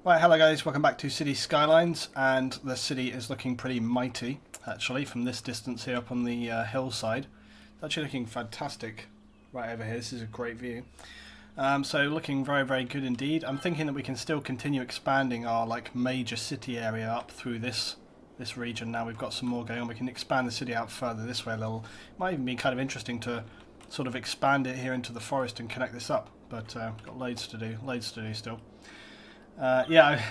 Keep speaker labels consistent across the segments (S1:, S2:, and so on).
S1: Right, hello guys, welcome back to City Skylines, and the city is looking pretty mighty, actually, from this distance here up on the hillside. It's actually looking fantastic right over here. This is a great view. So looking very, very good indeed. I'm thinking that we can still continue expanding our major city area up through this region. Now we've got some more going on. We can expand the city out further this way a little. It might even be kind of interesting to sort of expand it here into the forest and connect this up, but got loads to do still. Yeah,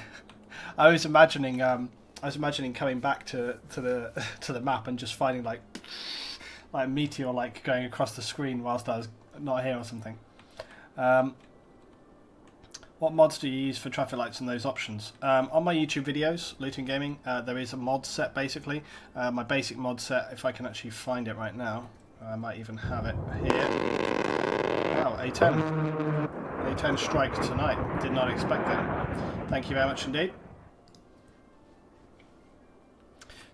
S1: I was imagining coming back to the to the map and just finding like a meteor going across the screen whilst I was not here or something. What mods do you use for traffic lights and those options? On my YouTube videos, Looting Gaming, there is a mod set basically. My basic mod set, if I can actually find it right now, I might even have it here. Oh, A10. A10 strike tonight. Did not expect that. Thank you very much indeed.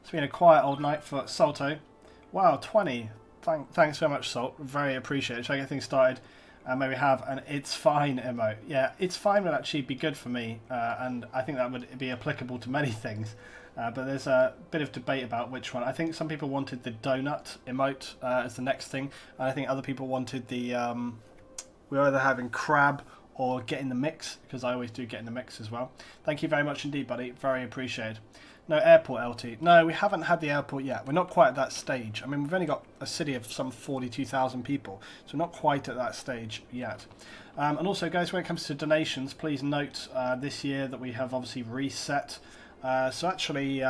S1: It's been a quiet old night for Salto. Wow, 20. Thanks very much, Salt. Very appreciated. Shall I get things started? Maybe have an "it's fine" emote. Yeah, "it's fine" would actually be good for me, and I think that would be applicable to many things. But there's a bit of debate about which one. I think some people wanted the donut emote as the next thing, and I think other people wanted the we're either having crab or get in the mix, because I always do get in the mix as well. Thank you very much indeed, buddy. Very appreciated. No airport, LT. No, we haven't had the airport yet. We're not quite at that stage. I mean, we've only got a city of some 42,000 people, so we're not quite at that stage yet. And also, guys, when it comes to donations, please note this year that we have obviously reset. So actually,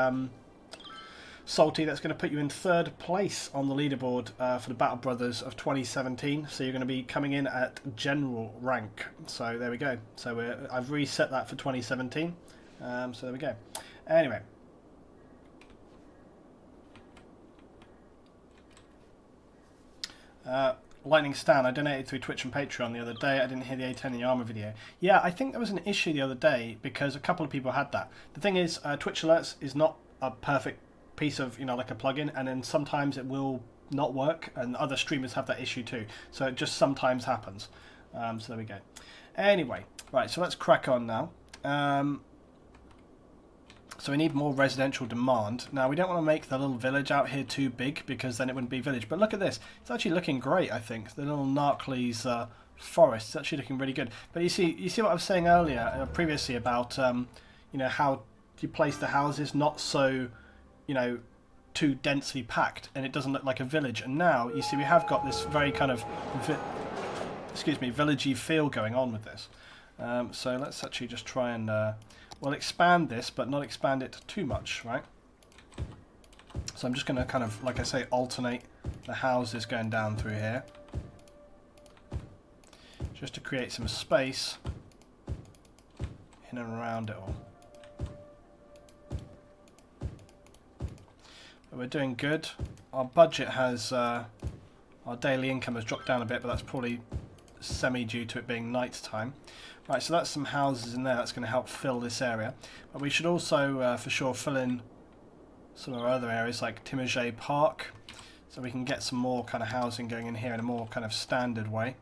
S1: Salty, that's going to put you in 3rd place on the leaderboard for the Battle Brothers of 2017. So you're going to be coming in at general rank. So there we go. So I've reset that for 2017. So there we go. Anyway. Lightning Stan, I donated through Twitch and Patreon the other day. I didn't hear the A10 in your armor video. Yeah, I think there was an issue the other day because a couple of people had that. The thing is, Twitch Alerts is not a perfect piece of, like a plugin, and then sometimes it will not work, and other streamers have that issue too. So it just sometimes happens. So there we go. Anyway, right, so let's crack on now. So we need more residential demand. Now, we don't want to make the little village out here too big, because then it wouldn't be village. But look at this. It's actually looking great, I think. The little Narcles forest. It's actually looking really good. But you see what I was saying earlier, previously, about how you place the houses not so, too densely packed, and it doesn't look like a village. And now, you see, we have got this very kind of, villagey feel going on with this. So let's actually just try and... we'll expand this, but not expand it too much, right? So I'm just going to kind of, like I say, alternate the houses going down through here. Just to create some space in and around it all. But we're doing good. Our budget has, our daily income has dropped down a bit, but that's probably semi-due to it being night time. Right, so that's some houses in there. That's going to help fill this area. But we should also, for sure, fill in some of our other areas like Timurjay Park. So we can get some more kind of housing going in here in a more kind of standard way.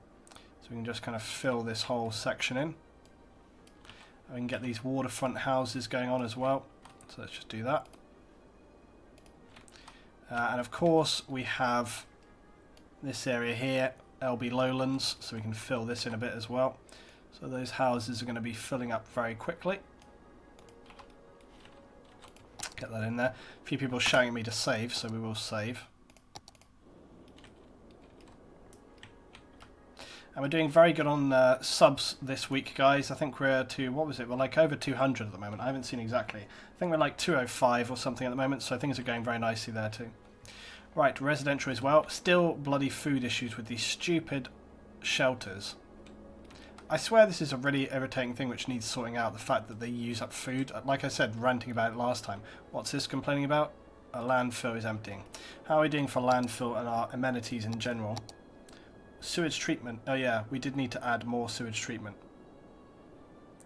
S1: So we can just kind of fill this whole section in. And we can get these waterfront houses going on as well. So let's just do that. And of course, we have this area here, LB Lowlands. So we can fill this in a bit as well. So those houses are going to be filling up very quickly. Get that in there. A few people shouting at me to save, so we will save. And we're doing very good on subs this week, guys. I think we're to, what was it? We're like over 200 at the moment. I haven't seen exactly. I think we're like 205 or something at the moment, so things are going very nicely there too. Right, residential as well. Still bloody food issues with these stupid shelters. I swear this is a really irritating thing which needs sorting out, the fact that they use up food. Like I said, ranting about it last time. What's this complaining about? A landfill is emptying. How are we doing for landfill and our amenities in general? Sewage treatment. Oh yeah, we did need to add more sewage treatment.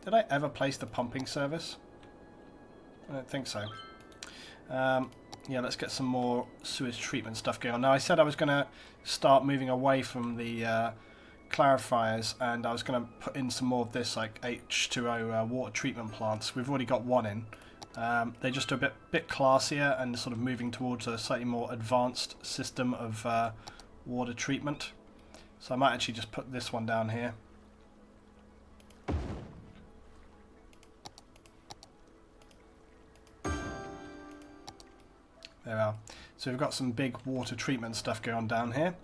S1: Did I ever place the pumping service? I don't think so. Yeah, let's get some more sewage treatment stuff going on. Now, I said I was going to start moving away from the clarifiers, and I was going to put in some more of this, like H2O water treatment plants. We've already got one in. They're just a bit classier and sort of moving towards a slightly more advanced system of water treatment. So I might actually just put this one down here. There we are. So we've got some big water treatment stuff going on down here.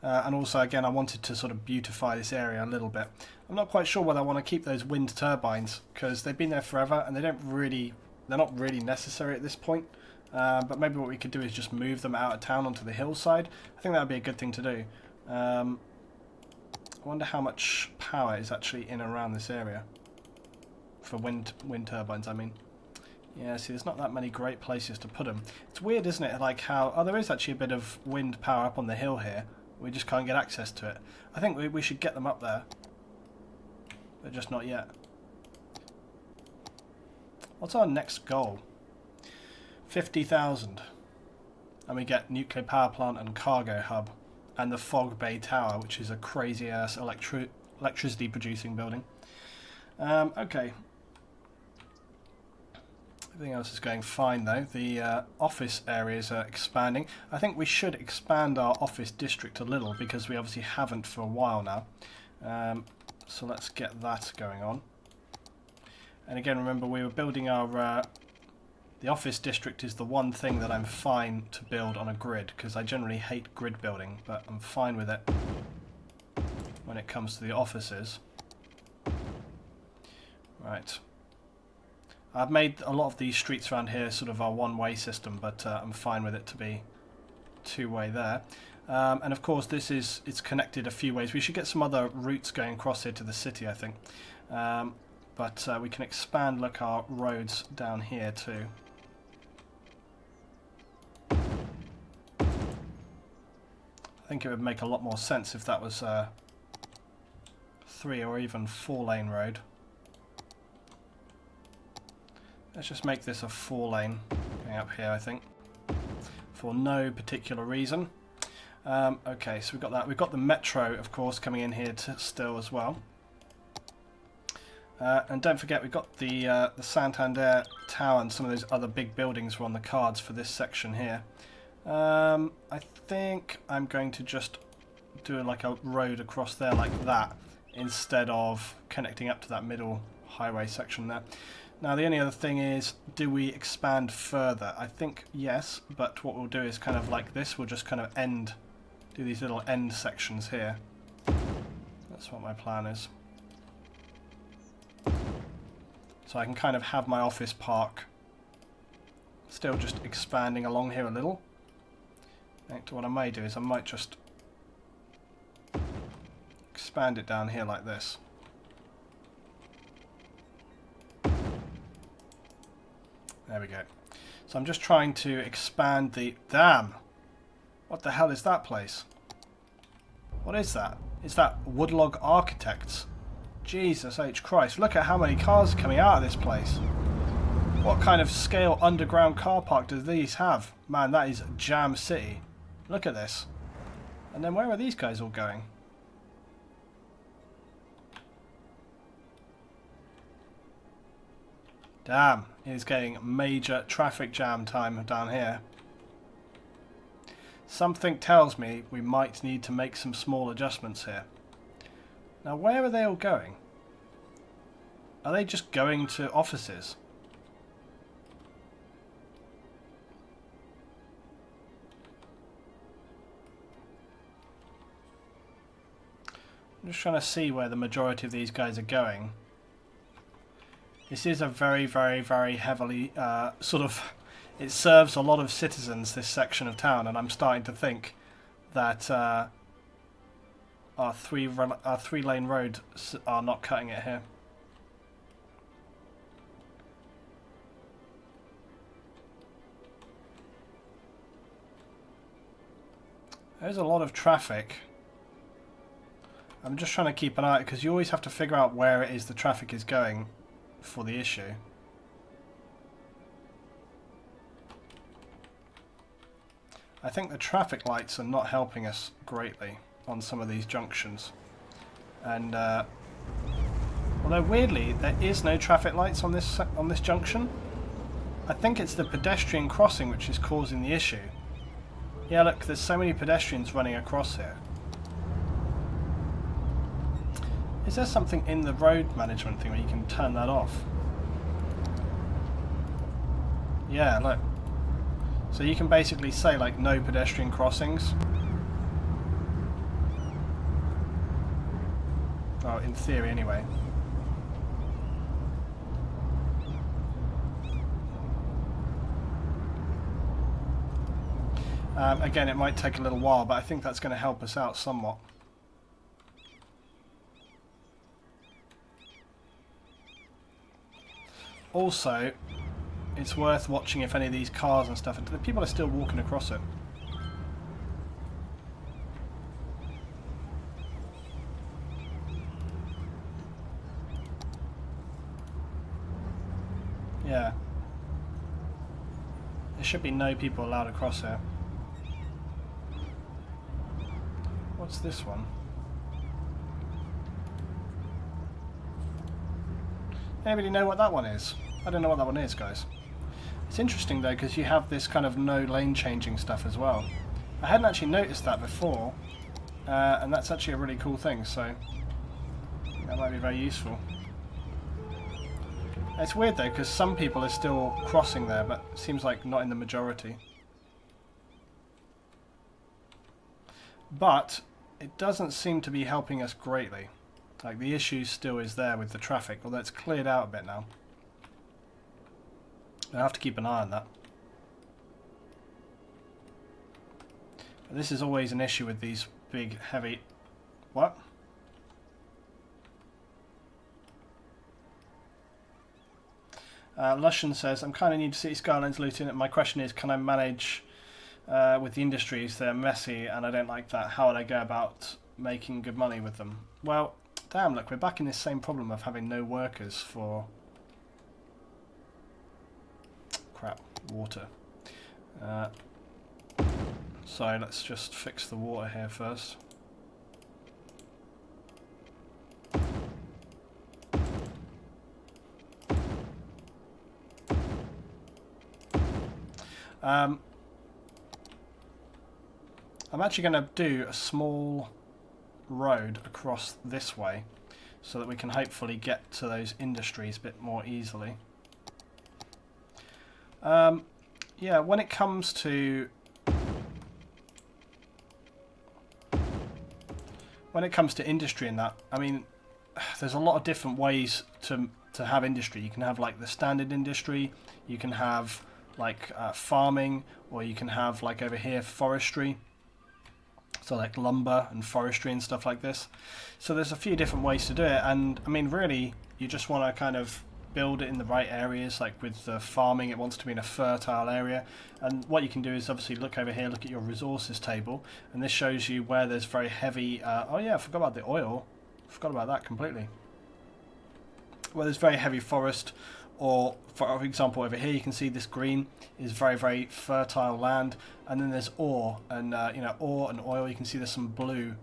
S1: And also, again, I wanted to sort of beautify this area a little bit. I'm not quite sure whether I want to keep those wind turbines, because they've been there forever and they're not really necessary at this point. But maybe what we could do is just move them out of town onto the hillside. I think that would be a good thing to do. I wonder how much power is actually in and around this area. For wind turbines, I mean. Yeah, see, there's not that many great places to put them. It's weird, isn't it? Like how... Oh, there is actually a bit of wind power up on the hill here. We just can't get access to it. I think we should get them up there. But just not yet. What's our next goal? 50,000. And we get nuclear power plant and cargo hub. And the Fog Bay Tower, which is a crazy-ass electricity producing building. Okay. Everything else is going fine though. The office areas are expanding. I think we should expand our office district a little because we obviously haven't for a while now. So let's get that going on. And again, remember we were building our... the office district is the one thing that I'm fine to build on a grid because I generally hate grid building, but I'm fine with it when it comes to the offices. Right. I've made a lot of these streets around here sort of our one-way system, but I'm fine with it to be two-way there. And of course it's connected a few ways. We should get some other routes going across here to the city, I think. But we can expand, look, our roads down here too. I think it would make a lot more sense if that was a 3 or even 4-lane road. Let's just make this a 4-lane going up here, I think, for no particular reason. Okay, so we've got that. We've got the metro, of course, coming in here still as well. And don't forget, we've got the Santander Tower and some of those other big buildings were on the cards for this section here. I think I'm going to just do like a road across there like that instead of connecting up to that middle highway section there. Now the only other thing is, do we expand further? I think yes, but what we'll do is kind of like this, we'll just kind of do these little end sections here. That's what my plan is. So I can kind of have my office park still just expanding along here a little. I think what I may do is I might just expand it down here like this. There we go. So I'm just trying to expand the... Damn! What the hell is that place? What is that? Is that Woodlog Architects? Jesus H. Christ. Look at how many cars are coming out of this place. What kind of scale underground car park do these have? Man, that is Jam City. Look at this. And then where are these guys all going? Damn, it's getting major traffic jam time down here. Something tells me we might need to make some small adjustments here. Now, where are they all going? Are they just going to offices? I'm just trying to see where the majority of these guys are going. This is a very, very, very heavily sort of... It serves a lot of citizens, this section of town, and I'm starting to think that our three-lane roads are not cutting it here. There's a lot of traffic. I'm just trying to keep an eye, because you always have to figure out where it is the traffic is going for the issue. I think the traffic lights are not helping us greatly on some of these junctions. And although weirdly there is no traffic lights on this junction, I think it's the pedestrian crossing which is causing the issue. Yeah, look, there's so many pedestrians running across here. Is there something in the road management thing where you can turn that off? Yeah, look. So you can basically say like no pedestrian crossings. Well, in theory anyway. Again, it might take a little while, but I think that's going to help us out somewhat. Also, it's worth watching if any of these cars and stuff, the people are still walking across it. Yeah. There should be no people allowed across here. What's this one? Anybody know what that one is? I don't know what that one is, guys. It's interesting though, because you have this kind of no lane changing stuff as well. I hadn't actually noticed that before, and that's actually a really cool thing, so that might be very useful. It's weird though, because some people are still crossing there, but it seems like not in the majority. But it doesn't seem to be helping us greatly. Like, the issue still is there with the traffic, although it's cleared out a bit now. I'll have to keep an eye on that. But this is always an issue with these big, heavy... What? Lushan says, I'm kind of new to City Skylines looting, and my question is, can I manage with the industries? They're messy, and I don't like that. How would I go about making good money with them? Well, damn, look, we're back in this same problem of having no workers for... crap, water. So let's just fix the water here first. I'm actually going to do a small road across this way so that we can hopefully get to those industries a bit more easily. Yeah, when it comes to industry and that, I mean, there's a lot of different ways to have industry. You can have like the standard industry, you can have like farming, or you can have like over here forestry, so like lumber and forestry and stuff like this. So there's a few different ways to do it, and I mean really you just want to kind of build it in the right areas. Like with the farming, it wants to be in a fertile area, and what you can do is obviously look over here, look at your resources table, and this shows you where there's very heavy oh yeah, I forgot about the oil, forgot about that completely. Where there's very heavy forest, or for example over here you can see this green is very, very fertile land, and then there's ore, and you know, ore and oil. You can see there's some blue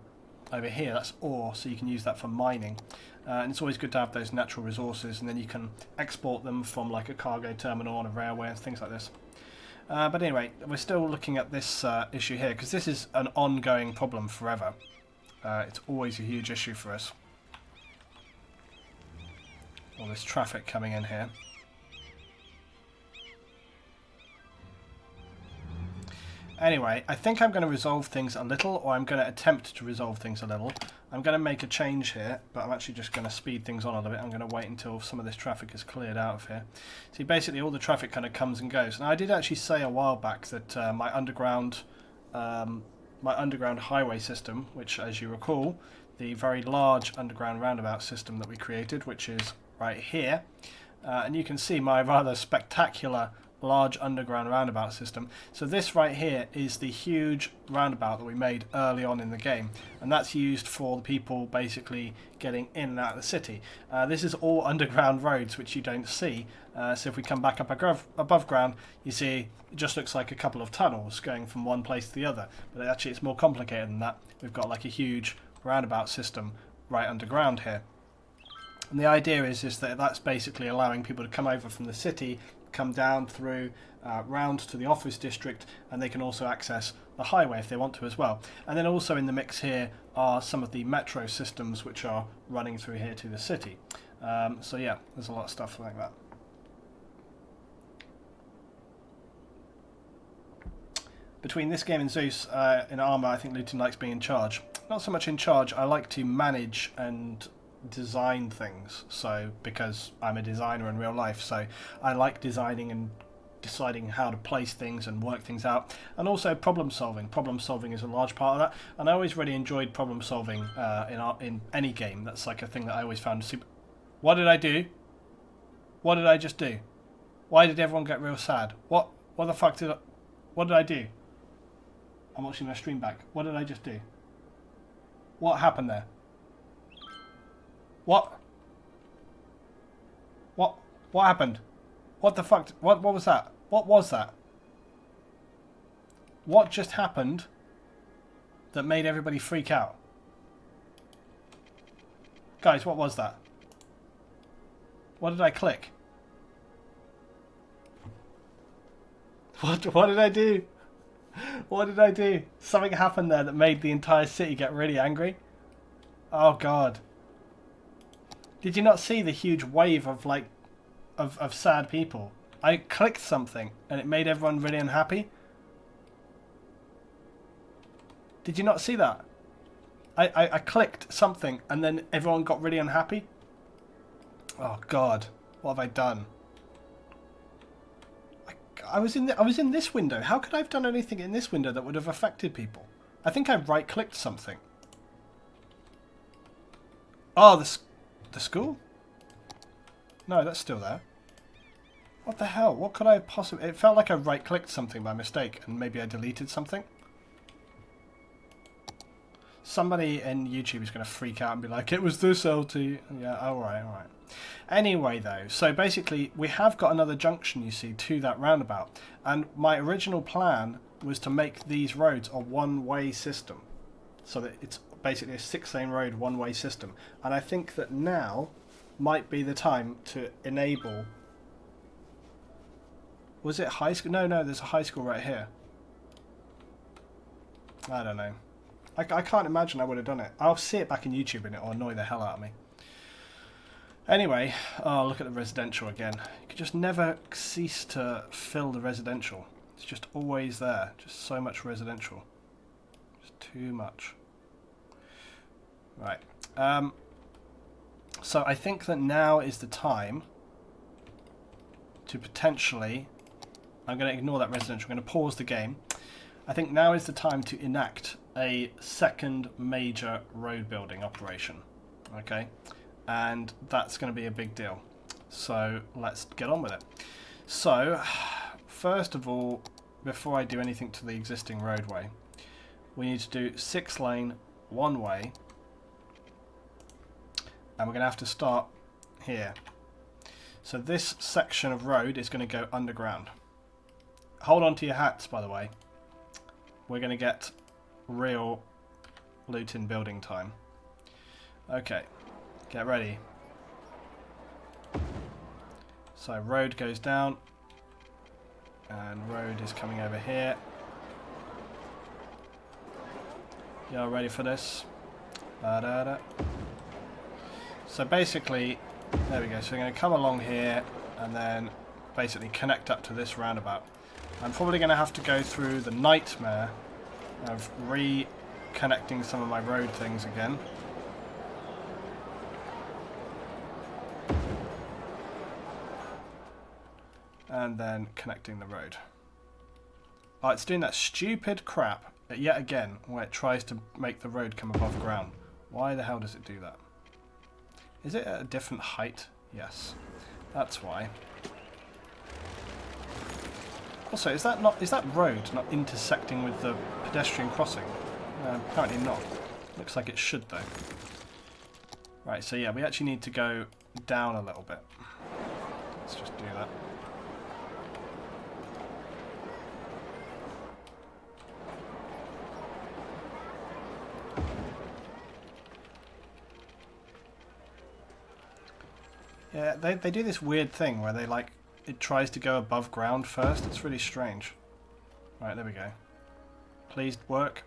S1: over here, that's ore, so you can use that for mining, and it's always good to have those natural resources, and then you can export them from like a cargo terminal on a railway and things like this. But anyway, we're still looking at this issue here, because this is an ongoing problem forever. It's always a huge issue for us. All this traffic coming in here. Anyway, I think I'm going to resolve things a little, or I'm going to attempt to resolve things a little. I'm going to make a change here, but I'm actually just going to speed things on a little bit. I'm going to wait until some of this traffic is cleared out of here. See, basically all the traffic kind of comes and goes. Now, I did actually say a while back that my underground highway system, which, as you recall, the very large underground roundabout system that we created, which is right here, and you can see my rather spectacular large underground roundabout system. So this right here is the huge roundabout that we made early on in the game, and that's used for the people basically getting in and out of the city. This is all underground roads which you don't see, so if we come back up above ground, you see it just looks like a couple of tunnels going from one place to the other, but actually it's more complicated than that. We've got like a huge roundabout system right underground here. And the idea is that that's basically allowing people to come over from the city, come down through, round to the office district, and they can also access the highway if they want to as well. And then also in the mix here are some of the metro systems which are running through here to the city. So yeah, there's a lot of stuff like that. Between this game and Zeus, in Armour, I think Luton likes being in charge. Not so much in charge, I like to manage and design things, so because I'm a designer in real life, so I like designing and deciding how to place things and work things out, and also problem solving. Problem solving is a large part of that, and I always really enjoyed problem solving in any game. That's like a thing that I always found super... What did I do? What did I just do? Why did everyone get real sad? What the fuck did I... What did I do? I'm watching my stream back. What did I just do? What happened there? What happened? What the fuck? What was that? What was that? What just happened that made everybody freak out? Guys, what was that? What did I click? What did I do? What did I do? Something happened there that made the entire city get really angry. Oh god. Did you not see the huge wave of like of sad people? I clicked something and it made everyone really unhappy. Did you not see that? I clicked something and then everyone got really unhappy. Oh god, what have I done? I was in this window. How could I have done anything in this window that would have affected people? I think I right-clicked something. Oh, the school? No, that's still there. What the hell? What could I have possibly... It felt like I right-clicked something by mistake, and maybe I deleted something. Somebody in YouTube is going to freak out and be like, it was this LT. Yeah, alright. Anyway, though, so basically, we have got another junction, you see, to that roundabout. And my original plan was to make these roads a one-way system. So that it's basically a 6-lane road, one-way system. And I think that now might be the time to enable... Was it high school? No, there's a high school right here. I don't know. I can't imagine I would have done it. I'll see it back in YouTube and it'll annoy the hell out of me. Anyway, oh, look at the residential again. You could just never cease to fill the residential. It's just always there. Just so much residential. Just too much. Right. So I think that now is the time to potentially... I'm going to ignore that residential. I'm going to pause the game. I think now is the time to enact a second major road building operation. Okay? And that's going to be a big deal. So let's get on with it. So, first of all, before I do anything to the existing roadway, we need to do 6-lane, one-way. And we're going to have to start here. So this section of road is going to go underground. Hold on to your hats, by the way. We're going to get real Luton building time. Okay, get ready. So road goes down, and road is coming over here. Y'all ready for this? Da-da-da. So basically, there we go. So we're going to come along here, and then basically connect up to this roundabout. I'm probably going to have to go through the nightmare of reconnecting some of my road things again. And then connecting the road. Oh, it's doing that stupid crap yet again where it tries to make the road come above ground. Why the hell does it do that? Is it at a different height? Yes. That's why. Also, is that road not intersecting with the pedestrian crossing? Apparently not. Looks like it should though. Right, so yeah, we actually need to go down a little bit. Let's just do that. Yeah, they do this weird thing where they like, it tries to go above ground first. It's really strange. Right, there we go. Please work.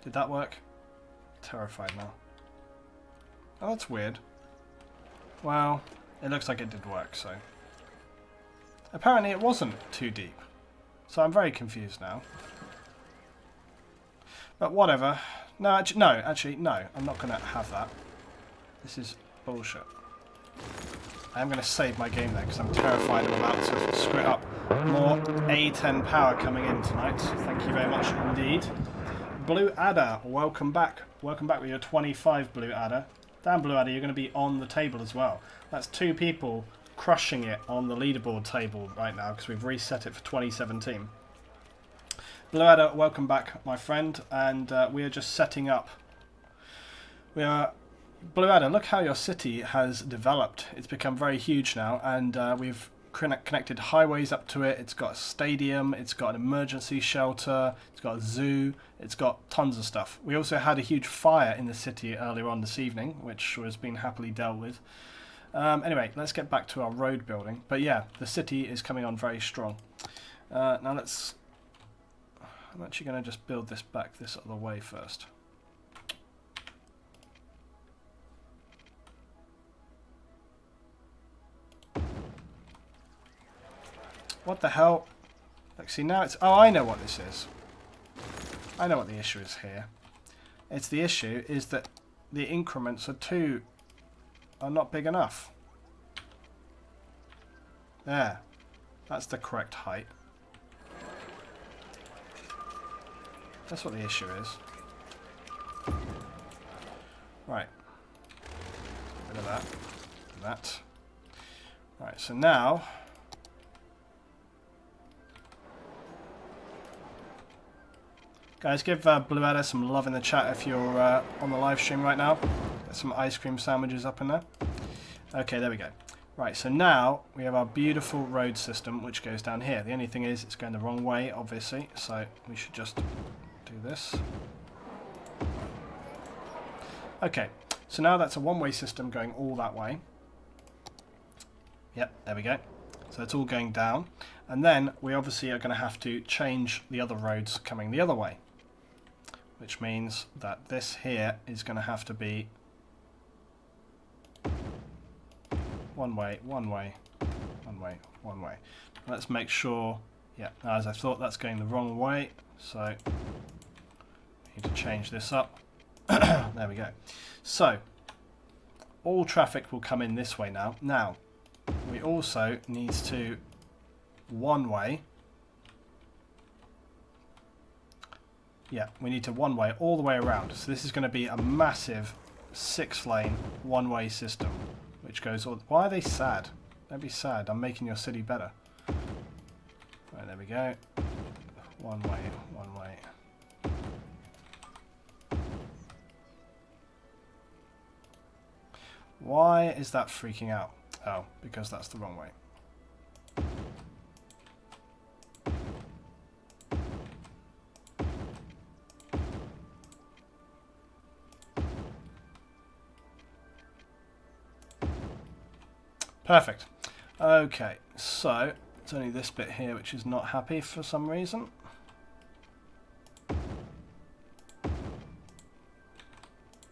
S1: Did that work? Terrified now. Oh, that's weird. Well, it looks like it did work, so... Apparently it wasn't too deep. So I'm very confused now. But whatever. No, actually, no. I'm not going to have that. This is bullshit. I am going to save my game there because I'm terrified I'm about to screw it up. More A10 power coming in tonight. Thank you very much indeed. Blue Adder, welcome back. Welcome back with your 25 Blue Adder. Damn, Blue Adder, you're going to be on the table as well. That's 2 people crushing it on the leaderboard table right now because we've reset it for 2017. Blue Adder, welcome back, my friend. And we are just setting up. Blue Adder, look how your city has developed. It's become very huge now, and we've connected highways up to it. It's got a stadium, it's got an emergency shelter, it's got a zoo, it's got tons of stuff. We also had a huge fire in the city earlier on this evening, which was being happily dealt with. Anyway, let's get back to our road building. But yeah, the city is coming on very strong. Now I'm actually going to just build this back this other way first. What the hell? Like, see, now it's... Oh, I know what this is. I know what the issue is here. It's the issue is that the increments are not big enough. There. That's the correct height. That's what the issue is. Right. Get rid of that. And that. Right, so now... Guys, give Blue Adder some love in the chat if you're on the live stream right now. Get some ice cream sandwiches up in there. Okay, there we go. Right, so now we have our beautiful road system which goes down here. The only thing is it's going the wrong way, obviously, so we should just do this. Okay, so now that's a one-way system going all that way. Yep, there we go. So it's all going down. And then we obviously are going to have to change the other roads coming the other way. Which means that this here is going to have to be one way, one way, one way, one way. Let's make sure, yeah, as I thought, that's going the wrong way. So we need to change this up. There we go. So all traffic will come in this way now. Now, we also need to one way. Yeah, we need to one way all the way around. So this is going to be a massive 6-lane one-way system, which goes all... Why are they sad? Don't be sad. I'm making your city better. Right, there we go. One way, one way. Why is that freaking out? Oh, because that's the wrong way. Perfect. Okay, so it's only this bit here which is not happy for some reason.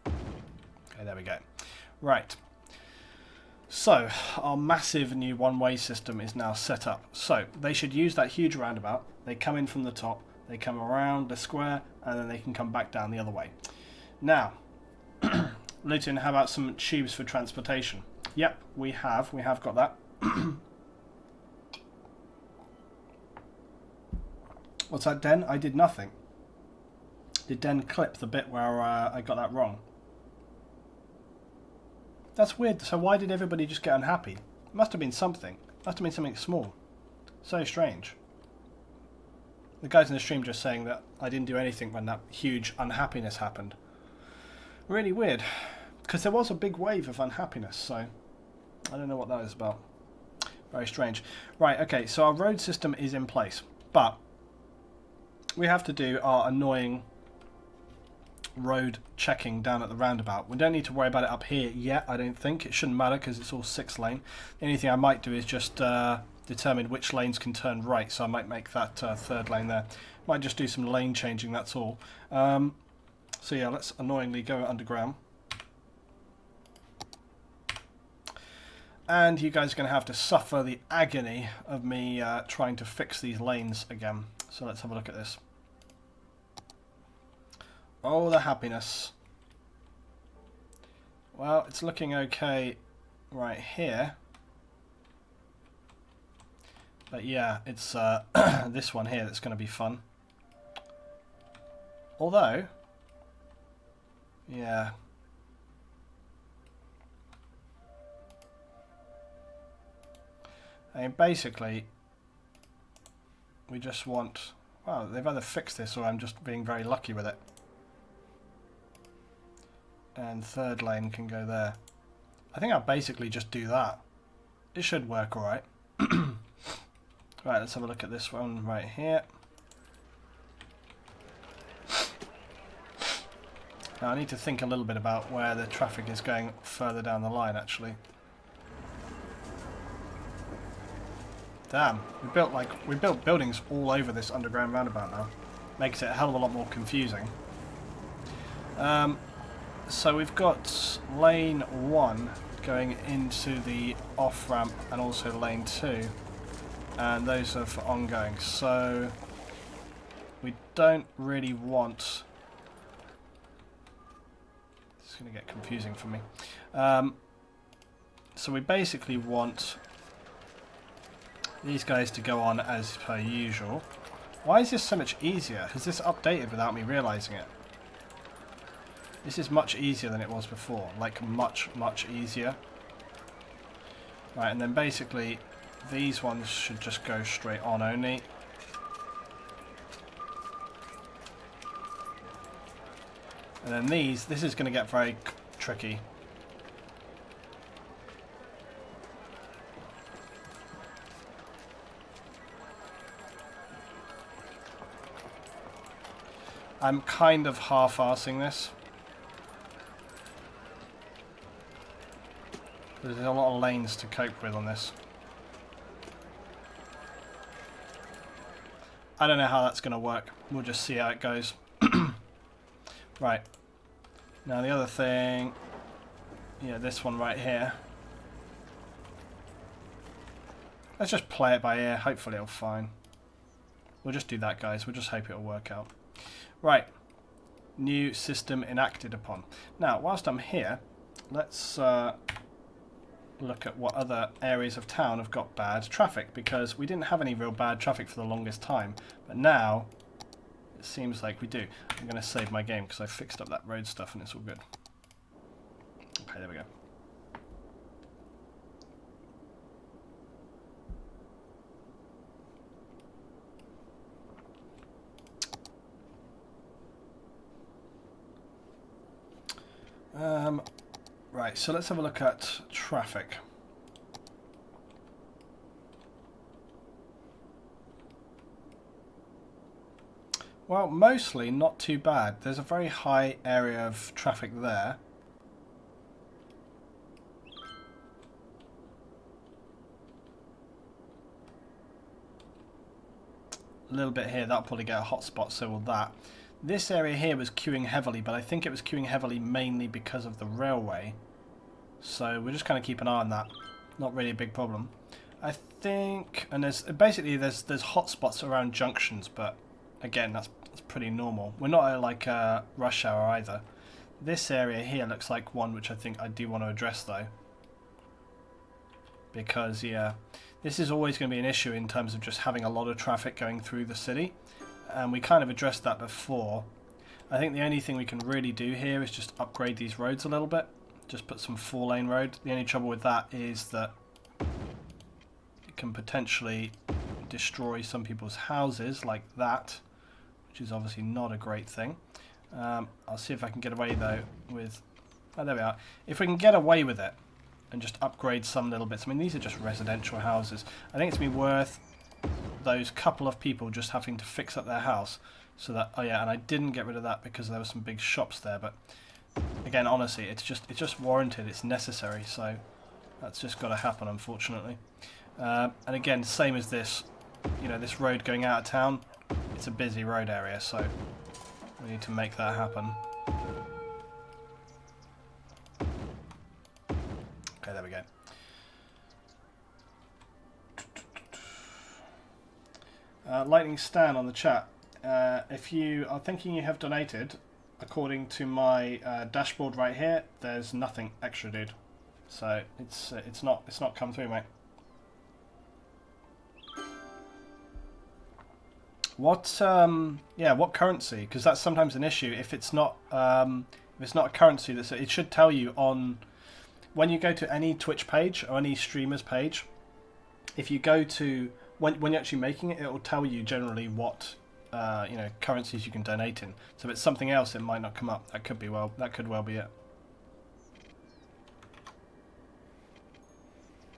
S1: Okay, there we go. Right. So, our massive new one-way system is now set up. So, they should use that huge roundabout. They come in from the top, they come around the square, and then they can come back down the other way. Now, Luton, how about some tubes for transportation? Yep, we have got that. What's that, Den? I did nothing. Did Den clip the bit where I got that wrong? That's weird. So why did everybody just get unhappy? It must have been something. It must have been something small. So strange. The guys in the stream just saying that I didn't do anything when that huge unhappiness happened. Really weird. Because there was a big wave of unhappiness, so I don't know what that is about. Very strange. Right, okay, so our road system is in place, but we have to do our annoying road checking down at the roundabout. We don't need to worry about it up here yet, I don't think. It shouldn't matter because it's all 6 lane. The only thing I might do is just determine which lanes can turn right, so I might make that 3rd lane there. Might just do some lane changing, that's all. So yeah, let's annoyingly go underground. And you guys are going to have to suffer the agony of me trying to fix these lanes again. So let's have a look at this. Oh, the happiness. Well, it's looking okay right here. But yeah, it's this one here that's going to be fun. Although, yeah. I mean, basically, we just want... Well, they've either fixed this or I'm just being very lucky with it. And 3rd lane can go there. I think I'll basically just do that. It should work alright. Right, let's have a look at this one right here. Now I need to think a little bit about where the traffic is going further down the line, actually. Damn, we built buildings all over this underground roundabout now. Makes it a hell of a lot more confusing. So we've got lane 1 going into the off-ramp and also lane 2. And those are for ongoing. So we don't really want... It's going to get confusing for me. So we basically want these guys to go on as per usual. Why is this so much easier? Has this updated without me realising it? This is much easier than it was before. Like, much, much easier. Right, and then basically, these ones should just go straight on only. And then this is going to get very tricky. I'm kind of half-arsing this. There's a lot of lanes to cope with on this. I don't know how that's going to work. We'll just see how it goes. Right. Now the other thing... Yeah, this one right here. Let's just play it by ear. Hopefully it'll fine. We'll just do that, guys. We'll just hope it'll work out. Right. New system enacted upon. Now, whilst I'm here, let's... look at what other areas of town have got bad traffic, because we didn't have any real bad traffic for the longest time, but now it seems like we do. I'm going to save my game because I fixed up that road stuff and it's all good. Okay, there we go. Right, so let's have a look at traffic. Well, mostly not too bad. There's a very high area of traffic there. A little bit here, that'll probably get a hotspot, so will that. This area here was queuing heavily, but I think it was queuing heavily mainly because of the railway. So we'll just kind of keep an eye on that. Not really a big problem. I think, and there's hot spots around junctions, but again, that's pretty normal. We're not at like a rush hour either. This area here looks like one which I think I do want to address though. Because yeah, this is always going to be an issue in terms of just having a lot of traffic going through the city. And we kind of addressed that before. I think the only thing we can really do here is just upgrade these roads a little bit. Just put some 4-lane road. The only trouble with that is that it can potentially destroy some people's houses like that, which is obviously not a great thing. I'll see if I can get away though with... Oh, there we are. If we can get away with it and just upgrade some little bits. I mean, these are just residential houses. I think it's going to be worth those couple of people just having to fix up their house So that, oh yeah, and I didn't get rid of that because there were some big shops there, but again, honestly, it's just warranted, it's necessary, so that's just got to happen, unfortunately. And again, same as this, you know, this road going out of town, it's a busy road area, so we need to make that happen. Okay, there we go. Lightning Stan on the chat. If you are thinking you have donated, according to my dashboard right here, there's nothing extra, dude. So it's not come through, mate. What what currency? Because that's sometimes an issue. If it's not a currency, it should tell you on when you go to any Twitch page or any streamer's page. If you go to when you're actually making it, it will tell you generally what currencies you can donate in. So if it's something else, it might not come up. That could well be it.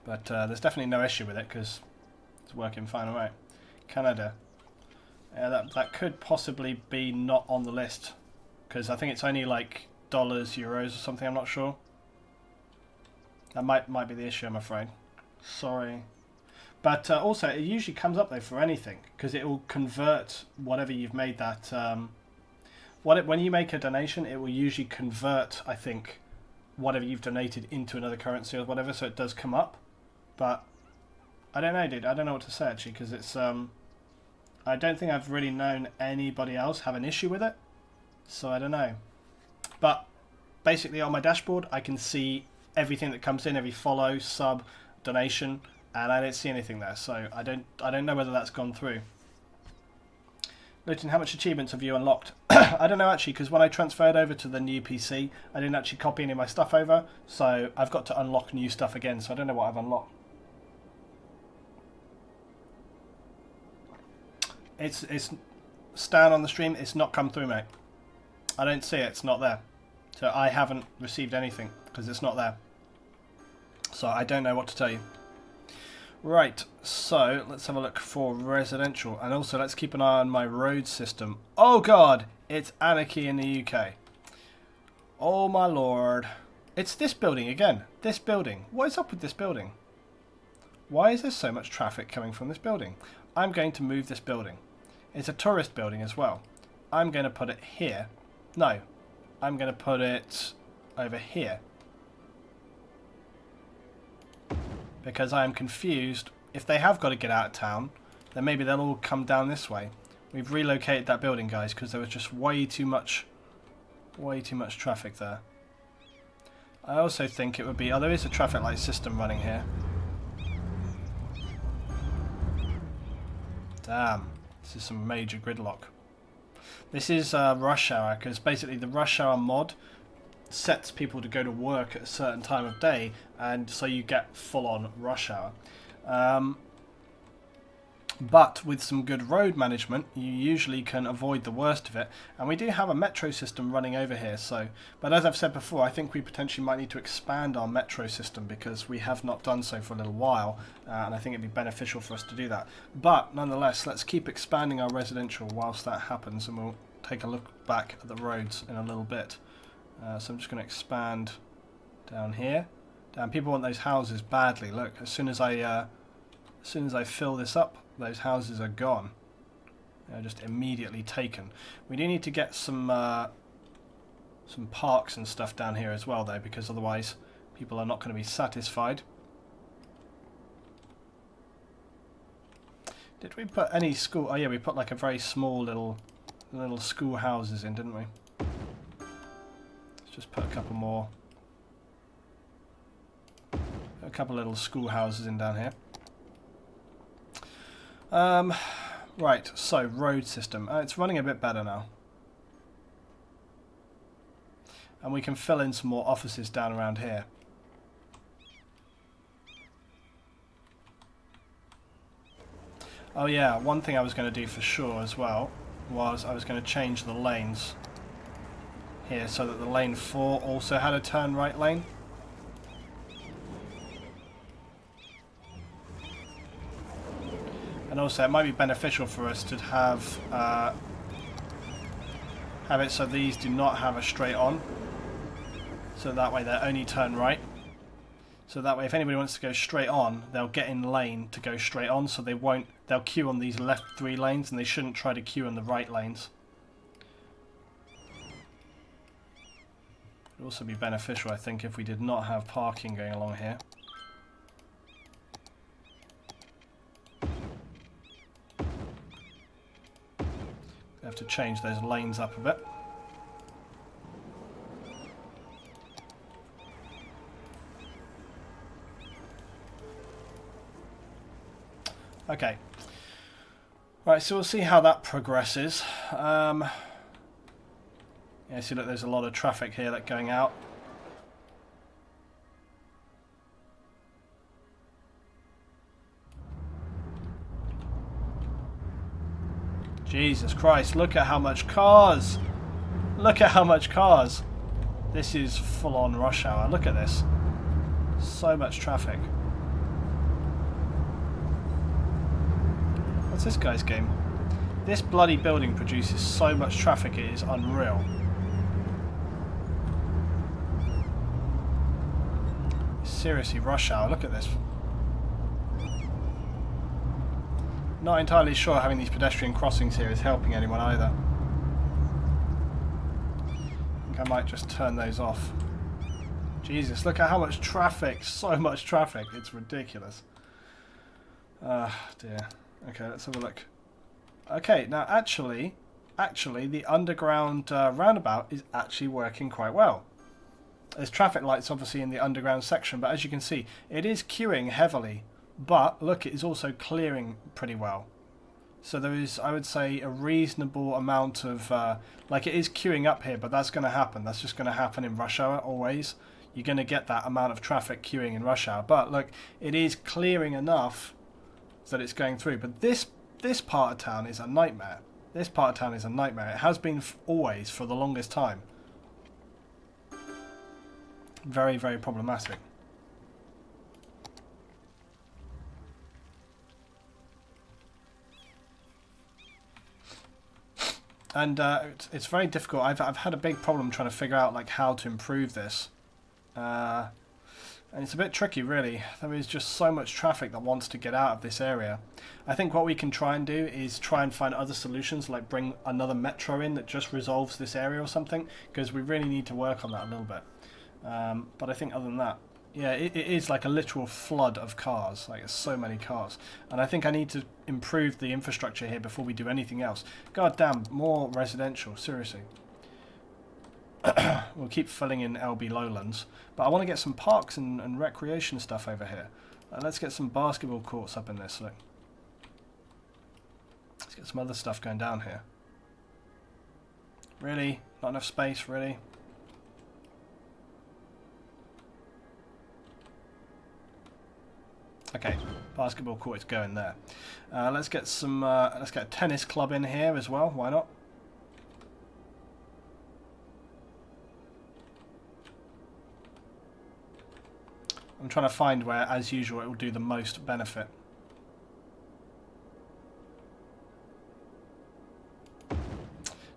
S1: But there's definitely no issue with it because it's working fine. All right, Canada. Yeah, that could possibly be not on the list because I think it's only like dollars, euros, or something. I'm not sure. That might be the issue, I'm afraid. Sorry. But also, it usually comes up though for anything because it will convert whatever you've made that. When you make a donation, it will usually convert, I think, whatever you've donated into another currency or whatever. So it does come up, but I don't know, dude. I don't know what to say actually because it's. I don't think I've really known anybody else have an issue with it, so I don't know. But basically, on my dashboard, I can see everything that comes in, every follow, sub, donation. And I don't see anything there, so I don't know whether that's gone through. Luton, how much achievements have you unlocked? I don't know actually, because when I transferred over to the new PC, I didn't actually copy any of my stuff over, so I've got to unlock new stuff again, so I don't know what I've unlocked. It's Stan on the stream, it's not come through, mate. I don't see it, it's not there. So I haven't received anything, because it's not there. So I don't know what to tell you. Right, so let's have a look for residential, and also let's keep an eye on my road system. Oh god, it's anarchy in the UK. Oh my lord. It's this building again, this building. What is up with this building? Why is there so much traffic coming from this building? I'm going to move this building. It's a tourist building as well. I'm going to put it here. No, I'm going to put it over here. Because I am confused. If they have got to get out of town, then maybe they'll all come down this way. We've relocated that building, guys, because there was just way too much traffic there. I also think it would be... Oh, there is a traffic light system running here. Damn, this is some major gridlock. This is rush hour, because basically the rush hour mod sets people to go to work at a certain time of day, and so you get full-on rush hour. But with some good road management, you usually can avoid the worst of it. And we do have a metro system running over here. So, but as I've said before, I think we potentially might need to expand our metro system because we have not done so for a little while. And I think it'd be beneficial for us to do that. But nonetheless, let's keep expanding our residential whilst that happens. And we'll take a look back at the roads in a little bit. So I'm just going to expand down here. Damn, people want those houses badly. Look, as soon as I fill this up, those houses are gone. They're just immediately taken. We do need to get some parks and stuff down here as well, though, because otherwise people are not going to be satisfied. Did we put any school? Oh yeah, we put like a very small little school houses in, didn't we? Let's just put a couple more. A couple little school houses in down here. Right, so road system. It's running a bit better now. And we can fill in some more offices down around here. Oh yeah, one thing I was going to do for sure as well was I was going to change the lanes here so that the lane 4 also had a turn right lane. And also it might be beneficial for us to have have it so these do not have a straight on. So that way they only turn right. So that way if anybody wants to go straight on, they'll get in lane to go straight on, so they'll queue on these left 3 lanes and they shouldn't try to queue on the right lanes. It would also be beneficial, I think, if we did not have parking going along here. We have to change those lanes up a bit. Okay. Right, so we'll see how that progresses. Yeah, see, look, there's a lot of traffic here that's going out. Jesus Christ, look at how much cars! Look at how much cars! This is full-on rush hour. Look at this. So much traffic. What's this guy's game? This bloody building produces so much traffic, it is unreal. Seriously, rush hour, look at this. Not entirely sure having these pedestrian crossings here is helping anyone either. I think I might just turn those off. Jesus, look at how much traffic, so much traffic, it's ridiculous. Ah, dear. Okay, let's have a look. Okay, now actually the underground roundabout is actually working quite well. There's traffic lights obviously in the underground section, but as you can see, it is queuing heavily. But look, it is also clearing pretty well. So there is, I would say, a reasonable amount of, like it is queuing up here, but that's going to happen. That's just going to happen in rush hour always. You're going to get that amount of traffic queuing in rush hour. But look, it is clearing enough that it's going through. But this part of town is a nightmare. This part of town is a nightmare. It has been always for the longest time. Very, very problematic. And it's very difficult. I've had a big problem trying to figure out like how to improve this. And it's a bit tricky, really. There is just so much traffic that wants to get out of this area. I think what we can try and do is try and find other solutions, like bring another metro in that just resolves this area or something, because we really need to work on that a little bit. But I think other than that, yeah, it is like a literal flood of cars. Like, there's so many cars. And I think I need to improve the infrastructure here before we do anything else. God damn, more residential, seriously. We'll keep filling in LB Lowlands. But I want to get some parks and recreation stuff over here. Let's get some basketball courts up in this. Look. Let's get some other stuff going down here. Really? Not enough space, really? Okay, basketball court is going there. Let's get some. Let's get a tennis club in here as well. Why not? I'm trying to find where, as usual, it will do the most benefit.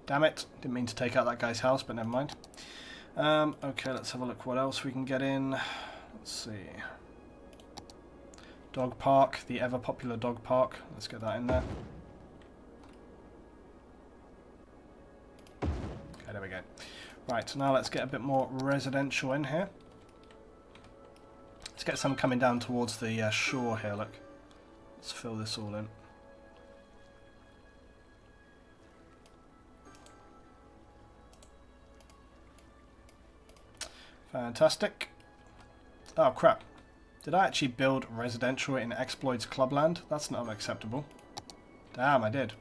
S1: Damn it! Didn't mean to take out that guy's house, but never mind. Okay, let's have a look. What else we can get in? Let's see. Dog park, the ever popular dog park. Let's get that in there. Okay, there we go. Right, now let's get a bit more residential in here. Let's get some coming down towards the shore here, look. Let's fill this all in. Fantastic. Oh, crap. Did I actually build residential in Exploit's Clubland? That's not acceptable. Damn, I did.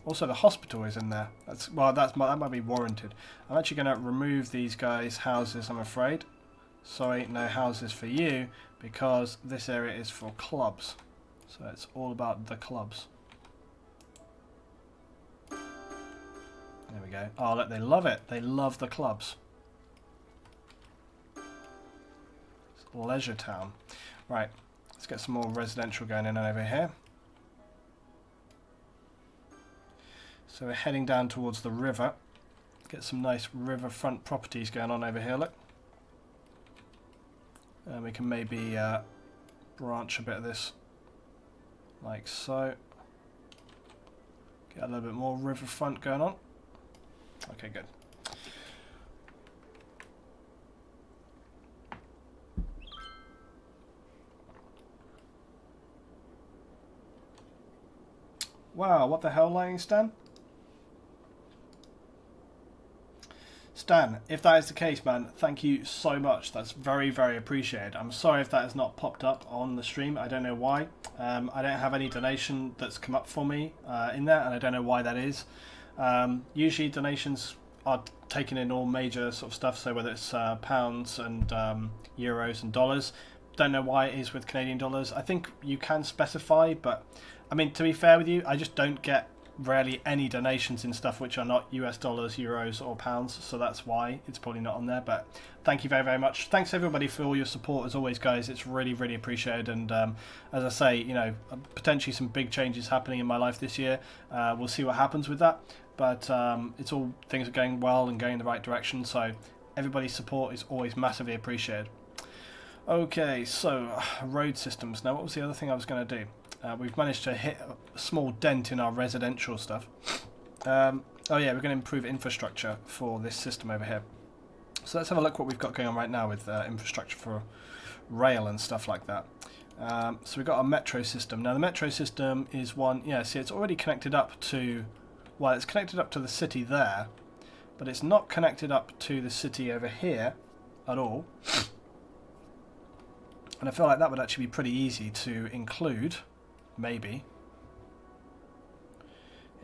S1: Also, the hospital is in there. That might be warranted. I'm actually going to remove these guys' houses, I'm afraid. Sorry, no houses for you, because this area is for clubs. So it's all about the clubs. There we go. Oh, look, they love it. They love the clubs. Leisure town. Right, let's get some more residential going in over here. So we're heading down towards the river. Get some nice riverfront properties going on over here, look. And we can maybe branch a bit of this like so. Get a little bit more riverfront going on. Okay, good. Wow, what the hell, Lightning Stan? Stan, if that is the case, man, thank you so much. That's very, very appreciated. I'm sorry if that has not popped up on the stream. I don't know why. I don't have any donation that's come up for me in there, and I don't know why that is. Usually donations are taken in all major sort of stuff, so whether it's pounds and euros and dollars. Don't know why it is with Canadian dollars. I think you can specify, but I mean, to be fair with you, I just don't get rarely any donations in stuff which are not US dollars, euros or pounds, so that's why it's probably not on there. But thank you very, very much. Thanks everybody for all your support as always, guys. It's really, really appreciated. And as I say, you know, potentially some big changes happening in my life this year. We'll see what happens with that, but it's all things are going well and going in the right direction, so everybody's support is always massively appreciated. Okay, so road systems. Now, what was the other thing I was going to do? We've managed to hit a small dent in our residential stuff. Oh yeah, we're going to improve infrastructure for this system over here. So let's have a look what we've got going on right now with infrastructure for rail and stuff like that. So we've got our metro system. Now the metro system is one, yeah, see it's already connected up to, well it's connected up to the city there, but it's not connected up to the city over here at all. And I feel like that would actually be pretty easy to include. Maybe.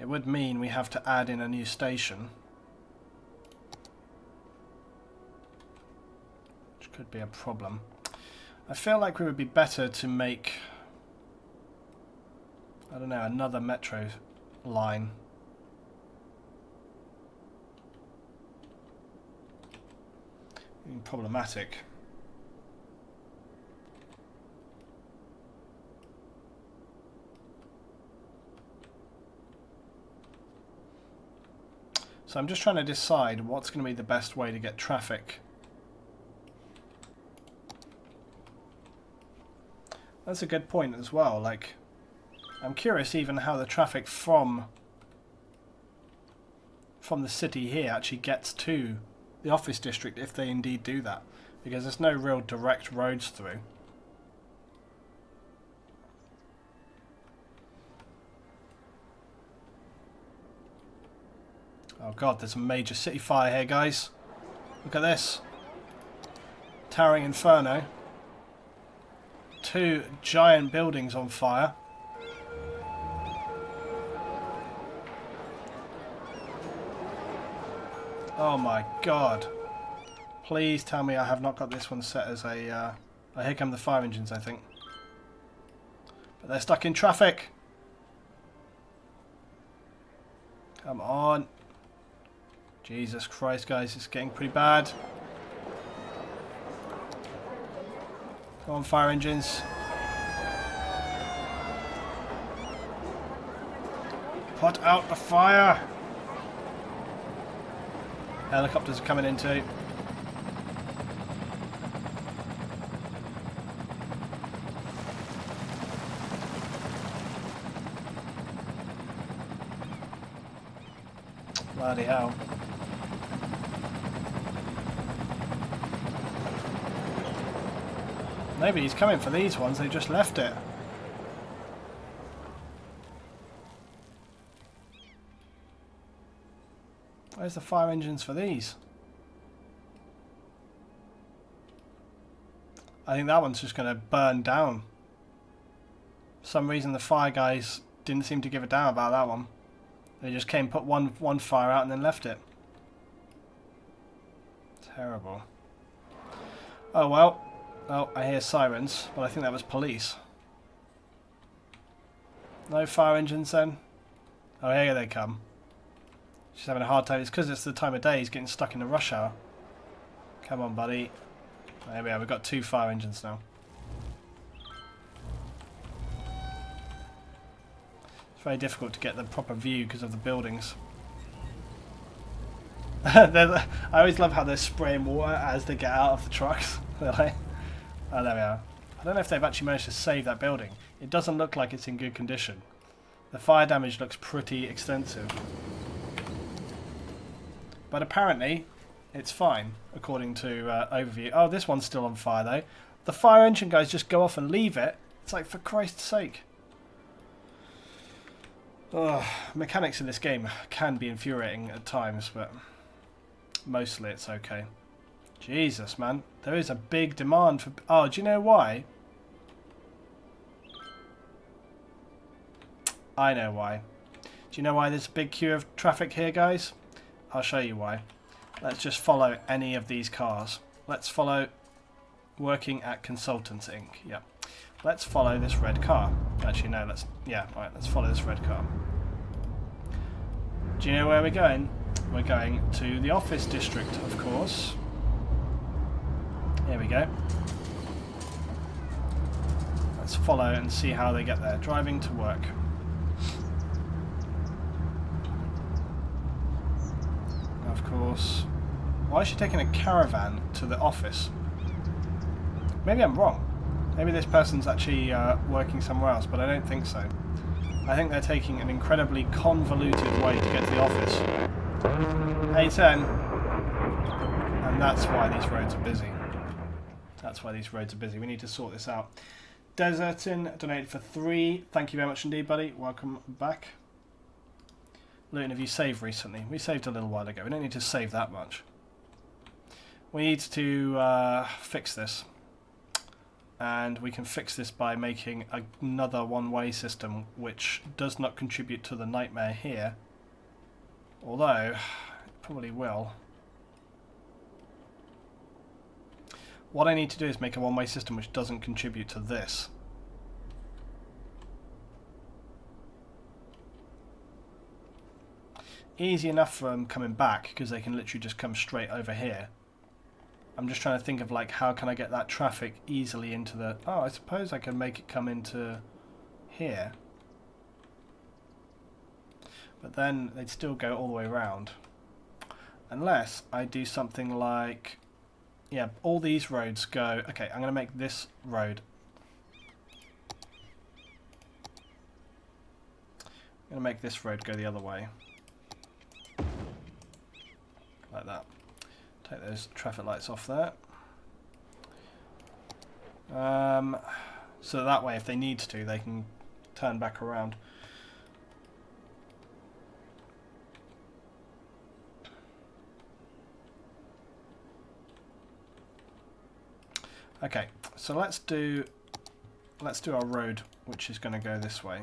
S1: It would mean we have to add in a new station, which could be a problem. I feel like we would be better to make, I don't know, another metro line. Problematic. So I'm just trying to decide what's going to be the best way to get traffic. That's a good point as well. Like, I'm curious even how the traffic from the city here actually gets to the office district, if they indeed do that, because there's no real direct roads through. Oh god, there's a major city fire here, guys. Look at this. Towering inferno. 2 giant buildings on fire. Oh my god. Please tell me I have not got this one set as a... oh, here come the fire engines, I think. But they're stuck in traffic. Come on. Jesus Christ, guys, it's getting pretty bad. Come on, fire engines. Put out the fire. Helicopters are coming in too. Bloody hell. Nobody's coming for these ones, they just left it. Where's the fire engines for these? I think that one's just going to burn down. For some reason the fire guys didn't seem to give a damn about that one. They just came, put one fire out and then left it. Terrible. Oh well. Oh, I hear sirens, but I think that was police. No fire engines then? Oh, here they come. She's having a hard time. It's because it's the time of day he's getting stuck in the rush hour. Come on, buddy. There we are. We've got 2 fire engines now. It's very difficult to get the proper view because of the buildings. I always love how they're spraying water as they get out of the trucks. They're like, oh, there we are. I don't know if they've actually managed to save that building. It doesn't look like it's in good condition. The fire damage looks pretty extensive. But apparently, it's fine, according to overview. Oh, this one's still on fire, though. The fire engine guys just go off and leave it. It's like, for Christ's sake. Ugh, mechanics in this game can be infuriating at times, but mostly it's okay. Jesus, man. There is a big demand for... Oh, do you know why? I know why. Do you know why there's a big queue of traffic here, guys? I'll show you why. Let's just follow any of these cars. Let's follow working at Consultants Inc. Yeah. Let's follow this red car. Actually, no, let's... Yeah, right, let's follow this red car. Do you know where we're going? We're going to the office district, of course. Here we go. Let's follow and see how they get there. Driving to work. Of course. Why is she taking a caravan to the office? Maybe I'm wrong. Maybe this person's actually working somewhere else, but I don't think so. I think they're taking an incredibly convoluted way to get to the office. A10. And that's why these roads are busy. That's why these roads are busy. We need to sort this out. Desertin donated for 3. Thank you very much indeed, buddy. Welcome back. Luton, have you saved recently? We saved a little while ago. We don't need to save that much. We need to fix this. And we can fix this by making another one-way system which does not contribute to the nightmare here. Although, it probably will. What I need to do is make a one-way system which doesn't contribute to this. Easy enough for them coming back because they can literally just come straight over here. I'm just trying to think of like how can I get that traffic easily into the... Oh, I suppose I can make it come into here. But then they'd still go all the way around. Unless I do something like... Yeah, all these roads go... Okay, I'm going to make this road. I'm going to make this road go the other way. Like that. Take those traffic lights off there. So that way, if they need to, they can turn back around. Okay, so let's do our road, which is going to go this way.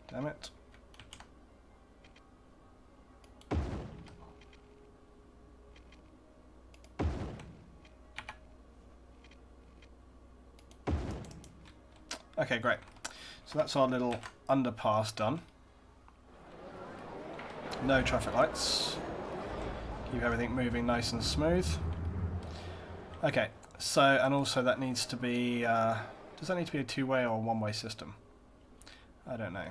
S1: Damn it. Okay, great. So that's our little underpass done. No traffic lights. Keep everything moving nice and smooth. Okay, so, and also that needs to be, does that need to be a two-way or a one-way system? I don't know.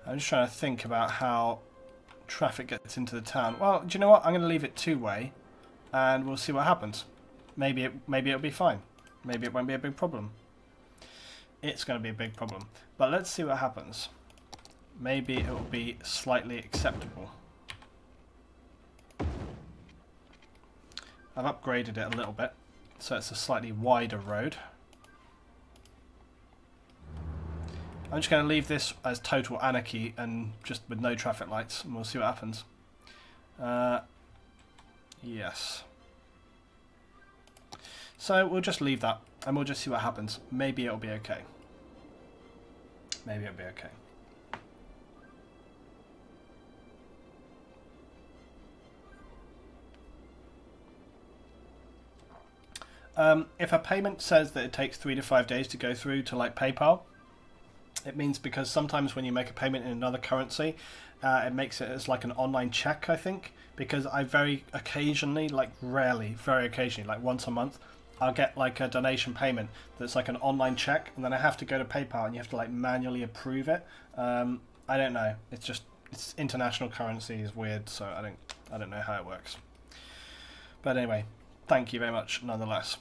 S1: I'm just trying to think about how traffic gets into the town. Well, do you know what? I'm going to leave it two-way, and we'll see what happens. Maybe it'll be fine. Maybe it won't be a big problem. It's going to be a big problem. But let's see what happens. Maybe it will be slightly acceptable. I've upgraded it a little bit, so it's a slightly wider road. I'm just going to leave this as total anarchy and just with no traffic lights, and we'll see what happens. Yes. So we'll just leave that, and we'll just see what happens. Maybe it'll be okay. Maybe it'll be okay. If a payment says that it takes 3 to 5 days to go through to like PayPal, It means because sometimes when you make a payment in another currency, it makes it as like an online check, I think, because I very occasionally, like rarely, very occasionally, like once a month, I'll get like a donation payment that's like an online check, and then I have to go to PayPal and you have to like manually approve it. I don't know. It's just, it's international currency is weird, so I don't know how it works. But anyway, thank you very much nonetheless.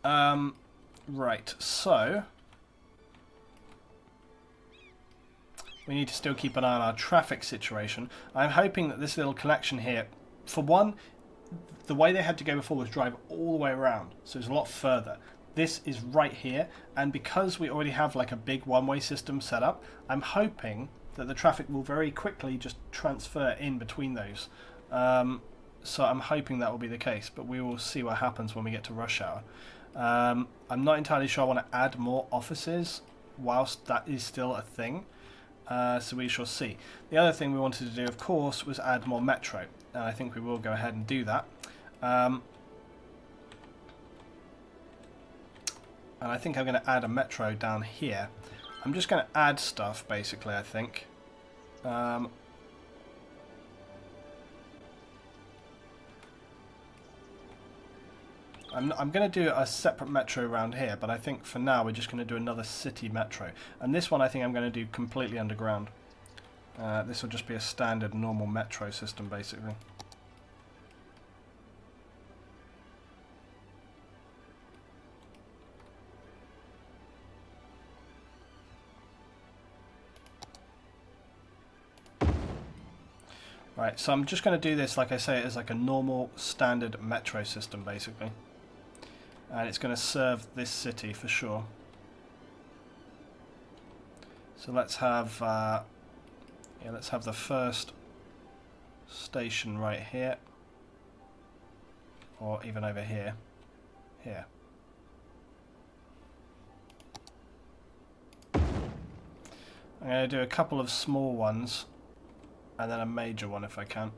S1: Right, so we need to still keep an eye on our traffic situation. I'm hoping that this little connection here, for one, the way they had to go before was drive all the way around, so it's a lot further. This is right here, and because we already have like a big one-way system set up, I'm hoping that the traffic will very quickly just transfer in between those. So I'm hoping that will be the case, but we will see what happens when we get to rush hour. I'm not entirely sure I want to add more offices whilst that is still a thing. So we shall see. The other thing we wanted to do, of course, was add more metro. And I think we will go ahead and do that. And I think I'm going to add a metro down here. I'm just going to add stuff, basically, I think. I'm going to do a separate metro around here, but I think for now we're just going to do another city metro. And this one I think I'm going to do completely underground. This will just be a standard normal metro system, basically. Right, so I'm just going to do this, like I say, as like a normal standard metro system, basically. And it's going to serve this city for sure. So let's have the first station right here, or even over here. Here. I'm going to do a couple of small ones, and then a major one if I can.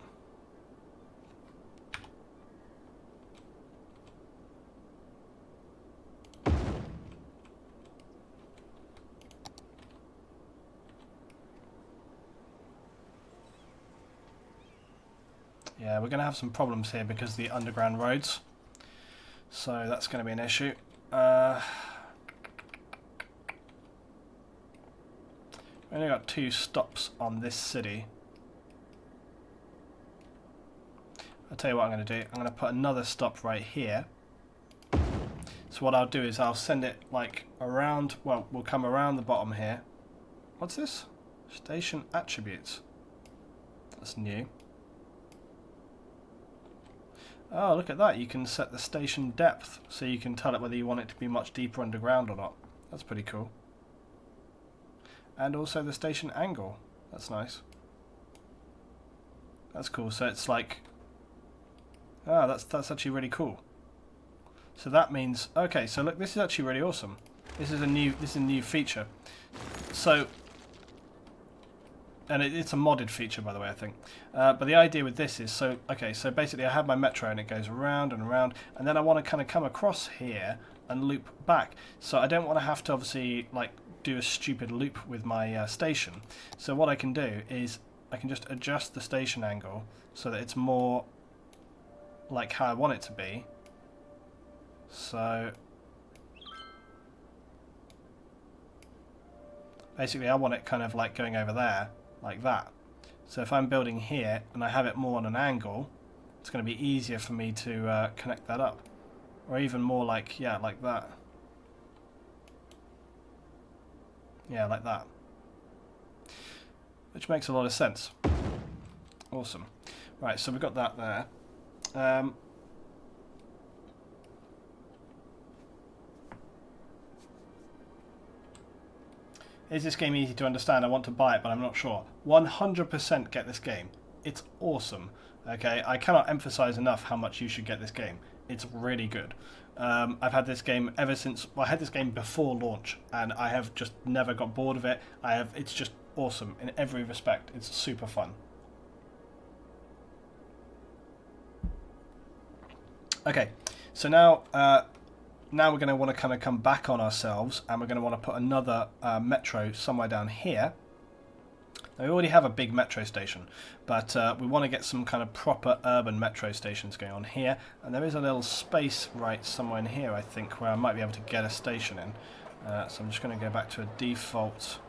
S1: Yeah, we're going to have some problems here because of the underground roads. So that's going to be an issue. We only got 2 stops on this city. I'll tell you what I'm going to do. I'm going to put another stop right here. So what I'll do is I'll send it like around, well, we'll come around the bottom here. What's this? Station attributes. That's new. Oh, look at that. You can set the station depth, so you can tell it whether you want it to be much deeper underground or not. That's pretty cool. And also the station angle. That's nice. That's cool. So it's like... Ah, that's actually really cool. So that means... Okay, so look, this is actually really awesome. This is a new feature. So... And it's a modded feature, by the way, I think. But the idea with this is, so basically I have my metro and it goes around and around, and then I want to kind of come across here and loop back. So I don't want to have to obviously like do a stupid loop with my station. So what I can do is I can just adjust the station angle so that it's more like how I want it to be. So basically I want it kind of like going over there. Like that. So if I'm building here and I have it more on an angle, it's going to be easier for me to connect that up. Or even more like, yeah, like that. Yeah, like that. Which makes a lot of sense. Awesome. Right, so we've got that there. Is this game easy to understand? I want to buy it, but I'm not sure. 100% get this game. It's awesome. Okay, I cannot emphasize enough how much you should get this game. It's really good. I've had this game ever since... Well, I had this game before launch, and I have just never got bored of it. It's just awesome in every respect. It's super fun. Okay, so now now we're going to want to kind of come back on ourselves, and we're going to want to put another metro somewhere down here. Now, we already have a big metro station, but we want to get some kind of proper urban metro stations going on here. And there is a little space right somewhere in here, I think, where I might be able to get a station in. So I'm just going to go back to a default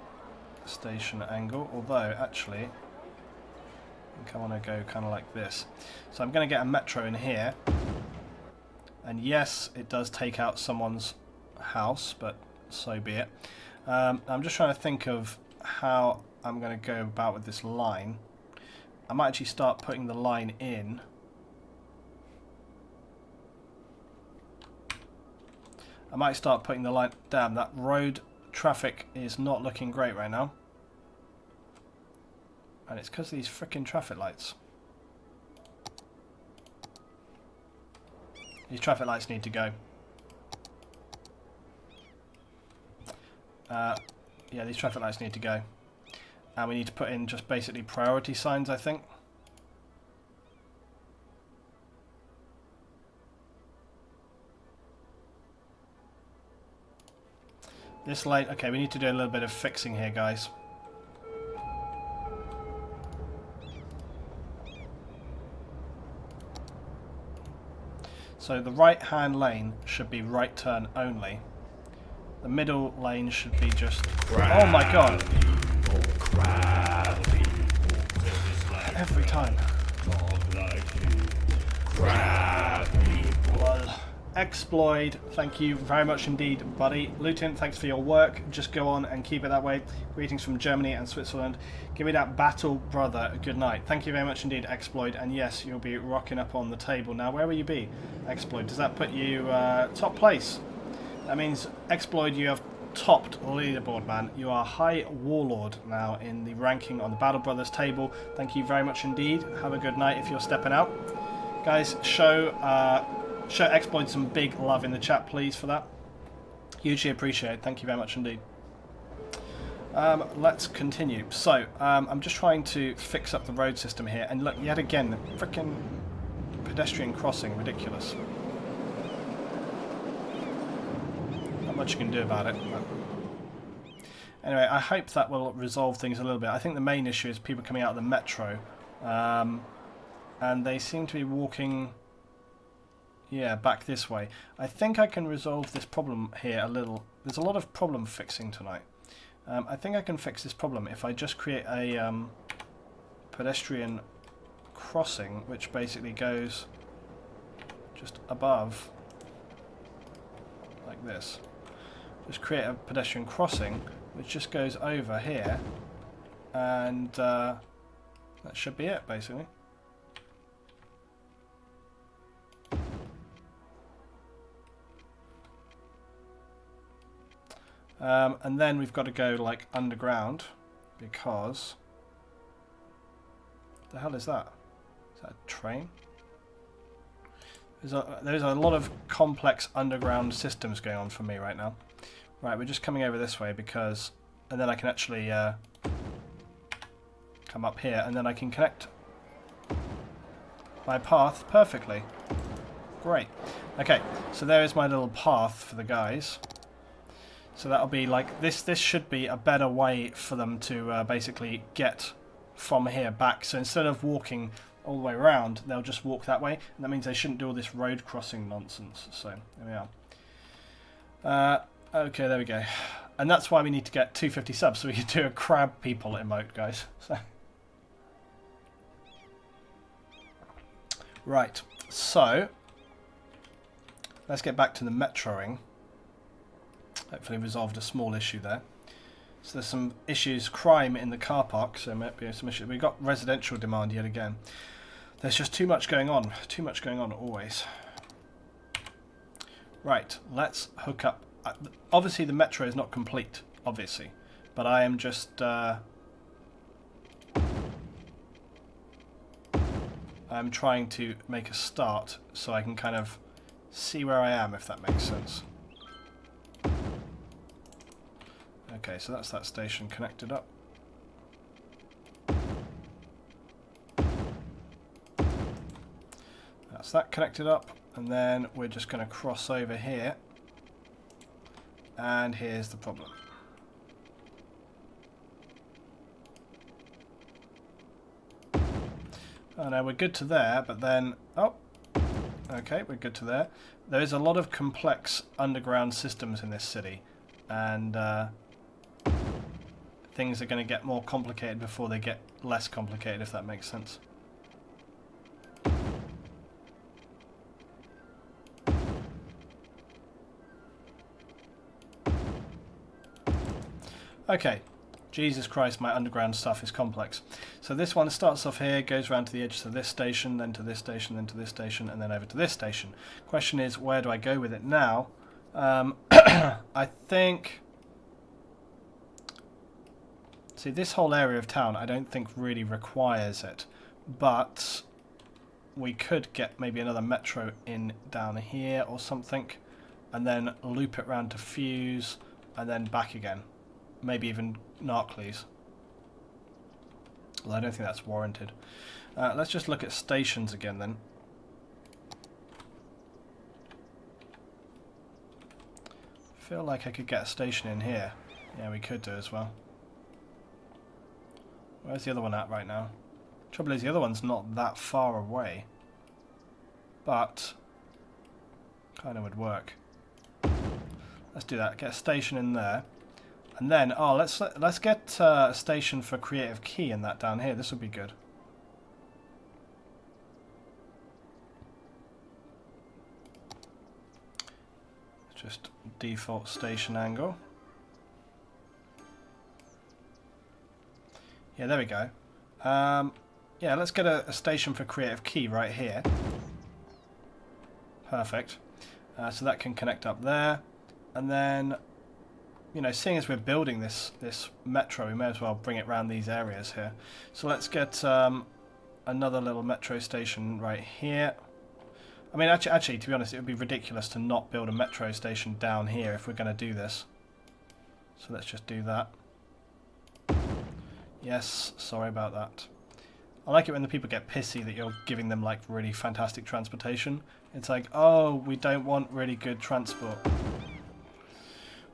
S1: station angle, although actually I think I want to go kind of like this. So I'm going to get a metro in here, and yes, it does take out someone's house, but so be it. I'm just trying to think of how I'm going to go about with this line. I might actually start putting the line in. I might start putting the line... Damn, that road traffic is not looking great right now. And it's because of these frickin' traffic lights. These traffic lights need to go. Yeah, these traffic lights need to go. And we need to put in just basically priority signs, I think. This light... Okay, we need to do a little bit of fixing here, guys. So the right-hand lane should be right turn only. The middle lane should be just... Oh my god! Every time. Well, Exploit, thank you very much indeed, buddy. Lutin, thanks for your work. Just go on and keep it that way. Greetings from Germany and Switzerland. Give me that battle, brother. Good night. Thank you very much indeed, Exploit. And yes, you'll be rocking up on the table. Now, where will you be, Exploit? Does that put you top place? That means, Exploit, you have topped the leaderboard, man. You are High Warlord now in the ranking on the Battle Brothers table. Thank you very much indeed. Have a good night if you're stepping out. Guys, show Exploit some big love in the chat, please, for that. Hugely appreciate. Thank you very much indeed. Let's continue. So, I'm just trying to fix up the road system here. And look, yet again, the frickin' pedestrian crossing. Ridiculous. Not much you can do about it. But anyway, I hope that will resolve things a little bit. I think the main issue is people coming out of the metro. And they seem to be walking... Yeah, back this way. I think I can resolve this problem here a little. There's a lot of problem fixing tonight. I think I can fix this problem if I just create a pedestrian crossing, which basically goes just above, like this. Just create a pedestrian crossing, which just goes over here, and that should be it, basically. And then we've got to go like underground, because the hell is that? Is that a train? There's a lot of complex underground systems going on for me right now. Right, we're just coming over this way because, and then I can actually come up here, and then I can connect my path perfectly. Great. Okay, so there is my little path for the guys. So that'll be like this. This should be a better way for them to basically get from here back. So instead of walking all the way around, they'll just walk that way, and that means they shouldn't do all this road crossing nonsense. So there we are. Okay, there we go. And that's why we need to get 250 subs, so we can do a crab people emote, guys. So. Right. So let's get back to the metroing. Hopefully resolved a small issue there. So there's some issues, crime in the car park, so might be some issues. We've got residential demand yet again. There's just too much going on always. Right, let's hook up. Obviously the metro is not complete, obviously, but I am just I'm trying to make a start so I can kind of see where I am, if that makes sense. Okay, so that's that station connected up. That's that connected up, and then we're just going to cross over here And here's the problem. Oh no, we're good to there, but then... Oh, okay, we're good to there. There is a lot of complex underground systems in this city, and things are going to get more complicated before they get less complicated, if that makes sense. Okay, Jesus Christ, my underground stuff is complex. So this one starts off here, goes around to the edge to this station, then to this station, then to this station, and then over to this station. Question is, where do I go with it now? I think... See, this whole area of town I don't think really requires it, but we could get maybe another metro in down here or something, and then loop it round to Fuse, and then back again. Maybe even Narcles. Well, I don't think that's warranted. Let's just look at stations again then. Feel like I could get a station in here. Yeah, we could do as well. Where's the other one at right now? Trouble is, the other one's not that far away, but kind of would work. Let's do that. Get a station in there. And then, oh, let's get a station for Creative Key in that down here. This would be good. Just default station angle. Yeah, there we go. Yeah, let's get a station for Creative Key right here. Perfect. So that can connect up there, and then, you know, seeing as we're building this metro, we may as well bring it around these areas here. So let's get another little metro station right here. I mean, actually, to be honest, it would be ridiculous to not build a metro station down here if we're going to do this. So let's just do that. Yes, sorry about that. I like it when the people get pissy that you're giving them, like, really fantastic transportation. It's like, oh, we don't want really good transport.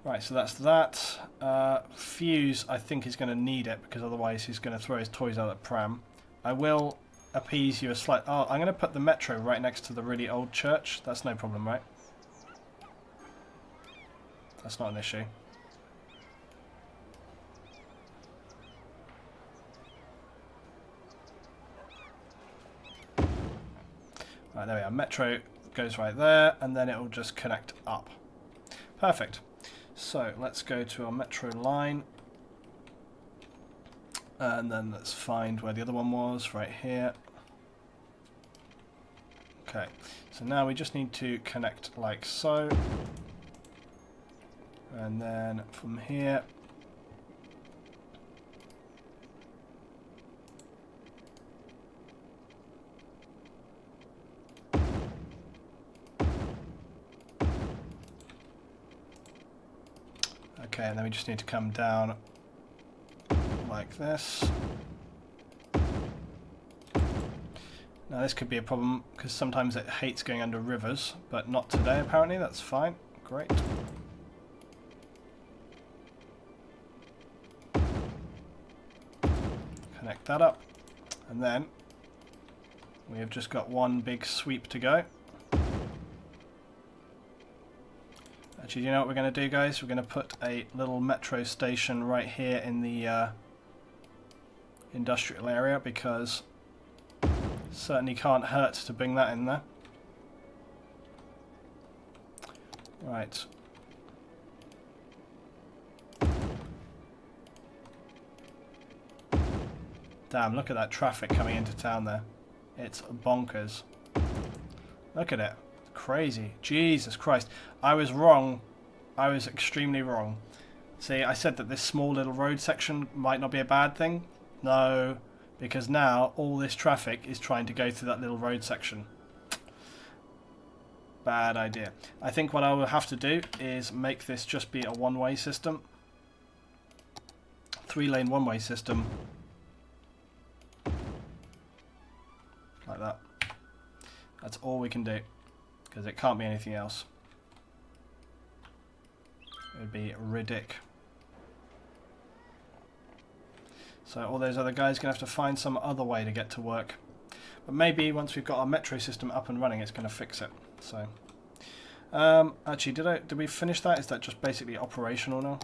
S1: Right, so that's that. Fuse, I think, is going to need it, because otherwise he's going to throw his toys out at pram. I will appease you a slight... Oh, I'm going to put the metro right next to the really old church. That's no problem, right? That's not an issue. Right, there we are. Metro goes right there, and then it will just connect up. Perfect. So let's go to our metro line, and then let's find where the other one was, right here. Okay, so now we just need to connect like so, and then from here okay, and then we just need to come down like this. Now this could be a problem because sometimes it hates going under rivers, but not today apparently. That's fine. Great. Connect that up, and then we have just got one big sweep to go. Actually, you know what we're going to do, guys? We're going to put a little metro station right here in the industrial area, because it certainly can't hurt to bring that in there. Right. Damn, look at that traffic coming into town there. It's bonkers. Look at it. Crazy. Jesus Christ. I was wrong. I was extremely wrong. See, I said that this small little road section might not be a bad thing. No, because now all this traffic is trying to go through that little road section. Bad idea. I think what I will have to do is make this just be a one-way system. 3-lane one-way system. Like that. That's all we can do, because it can't be anything else. It would be ridiculous. So all those other guys are going to have to find some other way to get to work. But maybe once we've got our metro system up and running, it's going to fix it. So, actually, did we finish that? Is that just basically operational now?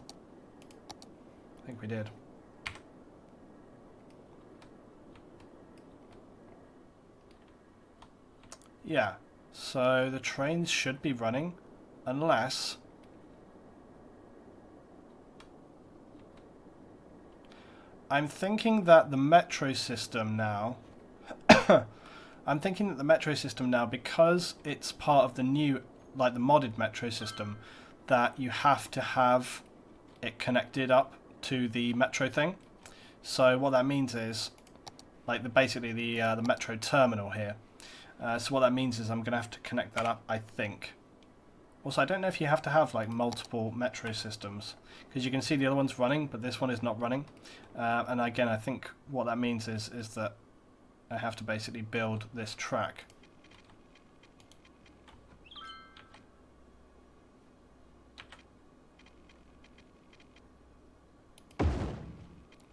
S1: I think we did. Yeah. So the trains should be running, unless... I'm thinking that the metro system now... because it's part of the new, like the modded metro system, that you have to have it connected up to the metro thing. So what that means is, like basically the metro terminal here. So what that means is I'm going to have to connect that up, I think. Also, I don't know if you have to have like multiple metro systems, because you can see the other one's running, but this one is not running. And again, I think what that means is that I have to basically build this track.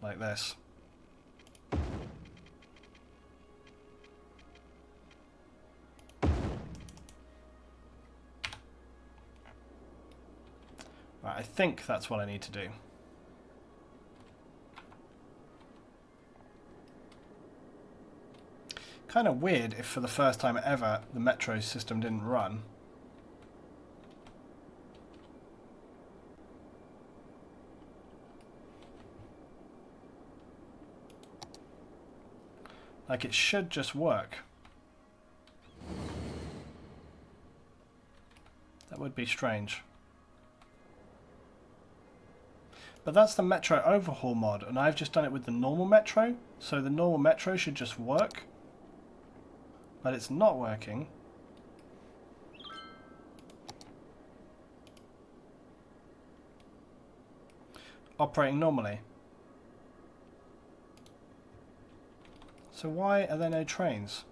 S1: Like this. Right, I think that's what I need to do. Kind of weird if for the first time ever the metro system didn't run. Like it should just work. That would be strange. But that's the metro overhaul mod, and I've just done it with the normal metro, so the normal metro should just work. But it's not working. Operating normally. So why are there no trains?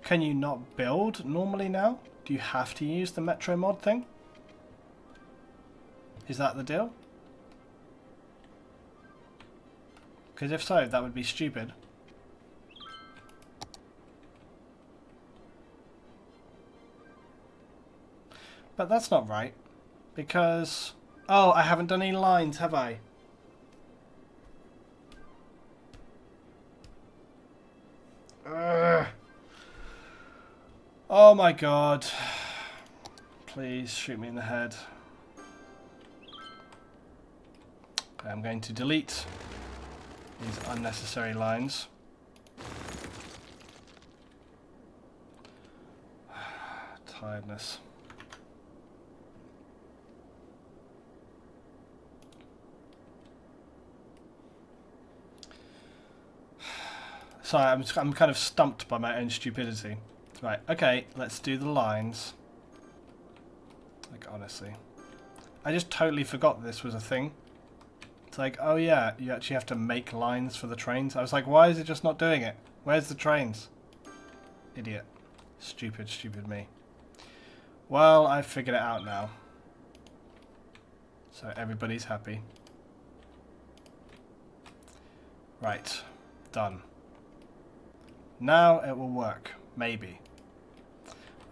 S1: Can you not build normally now? Do you have to use the metro mod thing? Is that the deal? Because if so, that would be stupid. But that's not right, because... Oh, I haven't done any lines, have I? Ugh. Oh my god. Please shoot me in the head. Okay, I'm going to delete these unnecessary lines. Tiredness. Sorry, I'm kind of stumped by my own stupidity. Right, okay, let's do the lines. Like, honestly. I just totally forgot this was a thing. It's like, oh yeah, you actually have to make lines for the trains. I was like, why is it just not doing it? Where's the trains? Idiot. Stupid, stupid me. Well, I've figured it out now. So everybody's happy. Right, done. Now it will work, maybe.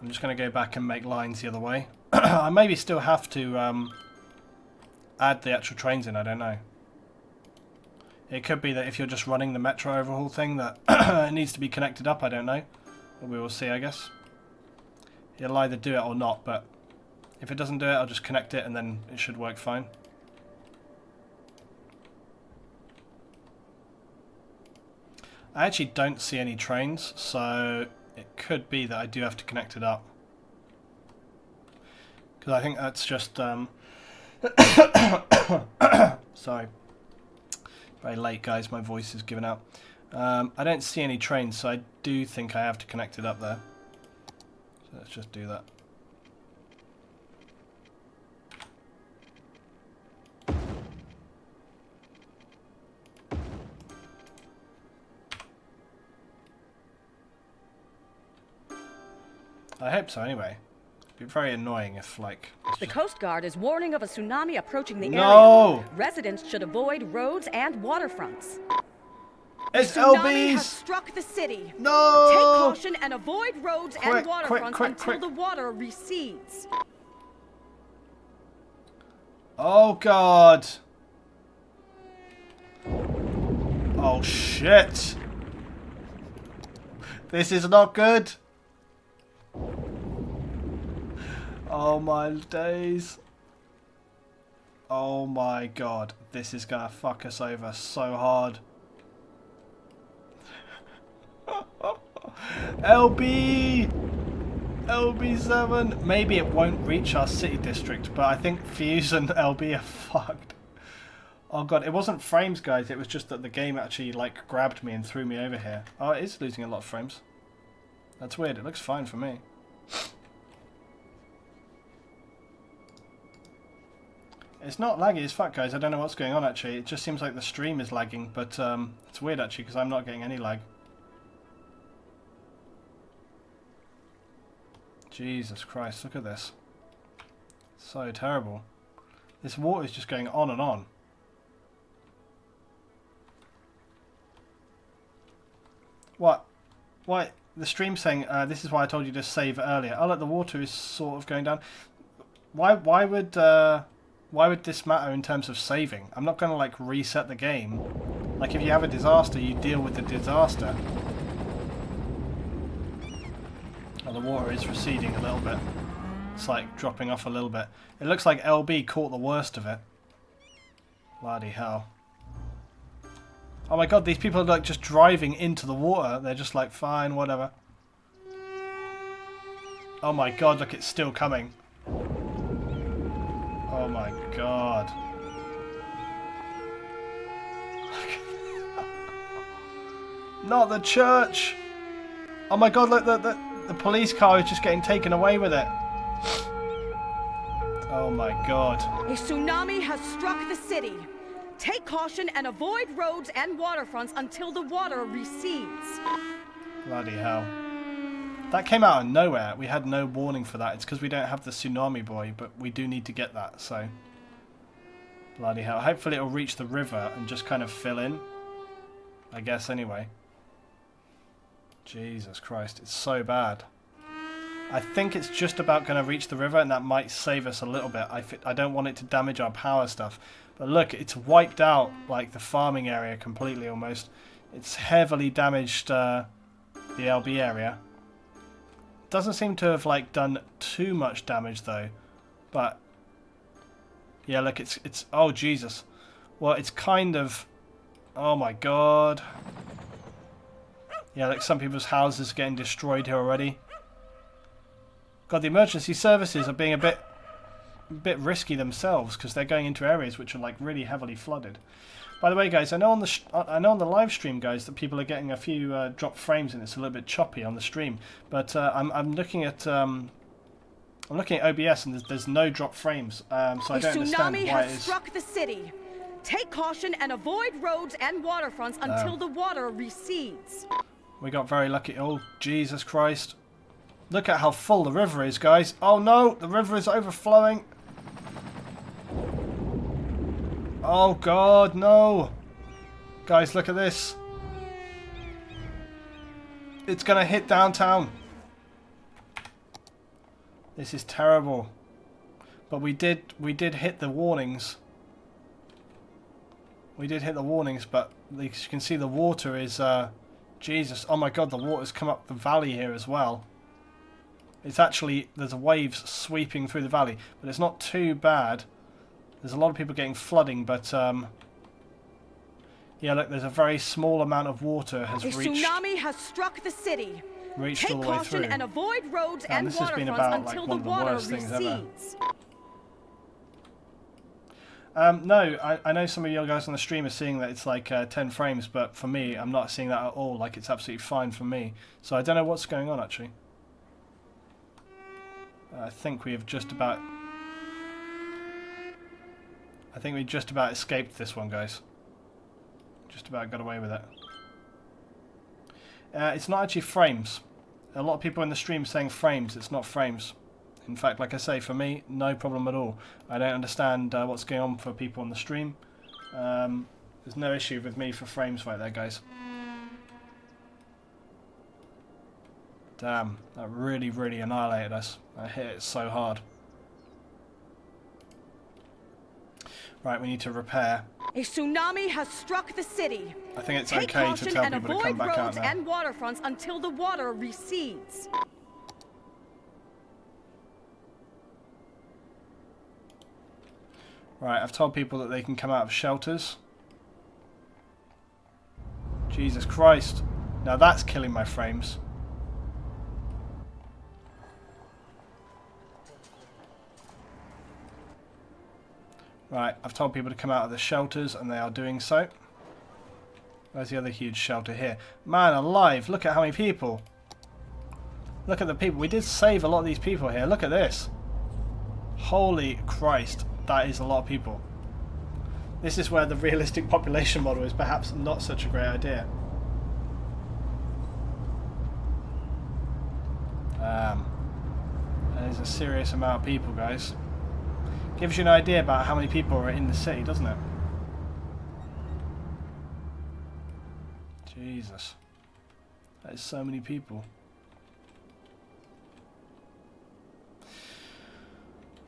S1: I'm just going to go back and make lines the other way. I maybe still have to add the actual trains in, I don't know. It could be that if you're just running the metro overhaul thing that it needs to be connected up, I don't know. But we will see, I guess. It'll either do it or not, but if it doesn't do it, I'll just connect it and then it should work fine. I actually don't see any trains, so it could be that I do have to connect it up. Because I think that's just... Sorry. Very late, guys. My voice is giving out. I don't see any trains, so I do think I have to connect it up there. So let's just do that. I hope so, anyway. be very annoying if, like...
S2: The Coast Guard is warning of a tsunami approaching the
S1: No!
S2: area. Residents should avoid roads and waterfronts.
S1: It's
S2: Tsunami
S1: LBs!
S2: has struck the city.
S1: No!
S2: Take caution and avoid roads and waterfronts until
S1: quick.
S2: the water recedes.
S1: Oh, God. Oh, shit. This is not good. Oh, my days. Oh, my God. This is going to fuck us over so hard. LB! LB7! Maybe it won't reach our city district, but I think Fuse and LB are fucked. Oh god, it wasn't frames, guys, it was just that the game actually, like, grabbed me and threw me over here. Oh, it is losing a lot of frames. That's weird, it looks fine for me. It's not laggy as fuck, guys, I don't know what's going on, actually. It just seems like the stream is lagging, but it's weird, actually, because I'm not getting any lag. Jesus Christ, look at this. So terrible. This water is just going on and on. What? Why? The stream's saying, this is why I told you to save earlier. Oh look, the water is sort of going down. Why would this matter in terms of saving? I'm not going to like reset the game. Like if you have a disaster, you deal with the disaster. Oh, the water is receding a little bit. It's like dropping off a little bit. It looks like LB caught the worst of it. Bloody hell. Oh my god, these people are like just driving into the water. They're just like, fine, whatever. Oh my god, look, it's still coming. Oh my god. Not the church! Oh my god, look, the police car is just getting taken away with it. Oh my god.
S2: A tsunami has struck the city. Take caution and avoid roads and waterfronts until the water recedes.
S1: Bloody hell. That came out of nowhere. We had no warning for that. It's because we don't have the tsunami buoy, but we do need to get that, so... Bloody hell. Hopefully it'll reach the river and just kind of fill in. I guess, anyway. Jesus Christ, it's so bad. I think it's just about going to reach the river, and that might save us a little bit. I don't want it to damage our power stuff. But look, it's wiped out, like, the farming area completely, almost. It's heavily damaged the LB area. Doesn't seem to have, like, done too much damage, though. But, yeah, look, it's... Oh, Jesus. Well, it's kind of... Oh, my God. Yeah, like, some people's houses are getting destroyed here already. God, the emergency services are being a bit risky themselves because they're going into areas which are like really heavily flooded. By the way, guys, I know on the live stream, guys, that people are getting a few drop frames and it's a little bit choppy on the stream. But I'm looking at OBS and there's no drop frames, so I don't understand why it is.
S2: A tsunami has struck the city. Take caution and avoid roads and waterfronts until the water recedes.
S1: We got very lucky. Oh, Jesus Christ. Look at how full the river is, guys. Oh no, the river is overflowing. Oh God, no. Guys, look at this. It's gonna hit downtown. This is terrible. But we did hit the warnings. We did hit the warnings, but as you can see the water is Jesus. Oh my God, the water's come up the valley here as well. It's actually, there's waves sweeping through the valley, but it's not too bad. There's a lot of people getting flooding, but yeah, look, there's a very small amount of water has reached.
S2: A tsunami has struck the city.
S1: Reached
S2: Take
S1: all the way
S2: caution
S1: through.
S2: And avoid roads and
S1: this has been
S2: waterfronts
S1: about
S2: until
S1: like one
S2: the
S1: of the
S2: water
S1: worst things ever.
S2: recedes.
S1: No, I know some of you guys on the stream are seeing that it's like 10 frames, but for me, I'm not seeing that at all. Like, it's absolutely fine for me. So I don't know what's going on, actually. I think we have just about... I think we just about escaped this one, guys. Just about got away with it. It's not actually frames. A lot of people in the stream saying frames. It's not frames. In fact, like I say, for me, no problem at all. I don't understand what's going on for people on the stream. There's no issue with me for frames right there, guys. Damn, that really, really annihilated us. I hit it so hard. Right, we need to repair.
S2: A tsunami has struck the city.
S1: I think it's
S2: Take
S1: okay to
S2: caution
S1: tell
S2: and
S1: people to come
S2: avoid
S1: back out
S2: roads
S1: now.
S2: and waterfronts until the water recedes.
S1: Right, I've told people that they can come out of shelters. Jesus Christ. Now that's killing my frames. Right, I've told people to come out of the shelters and they are doing so. Where's the other huge shelter here? Man alive, look at how many people. Look at the people. We did save a lot of these people here. Look at this. Holy Christ, that is a lot of people. This is where the realistic population model is perhaps not such a great idea. That is a serious amount of people, guys. Gives you an idea about how many people are in the city, doesn't it? Jesus. That is so many people.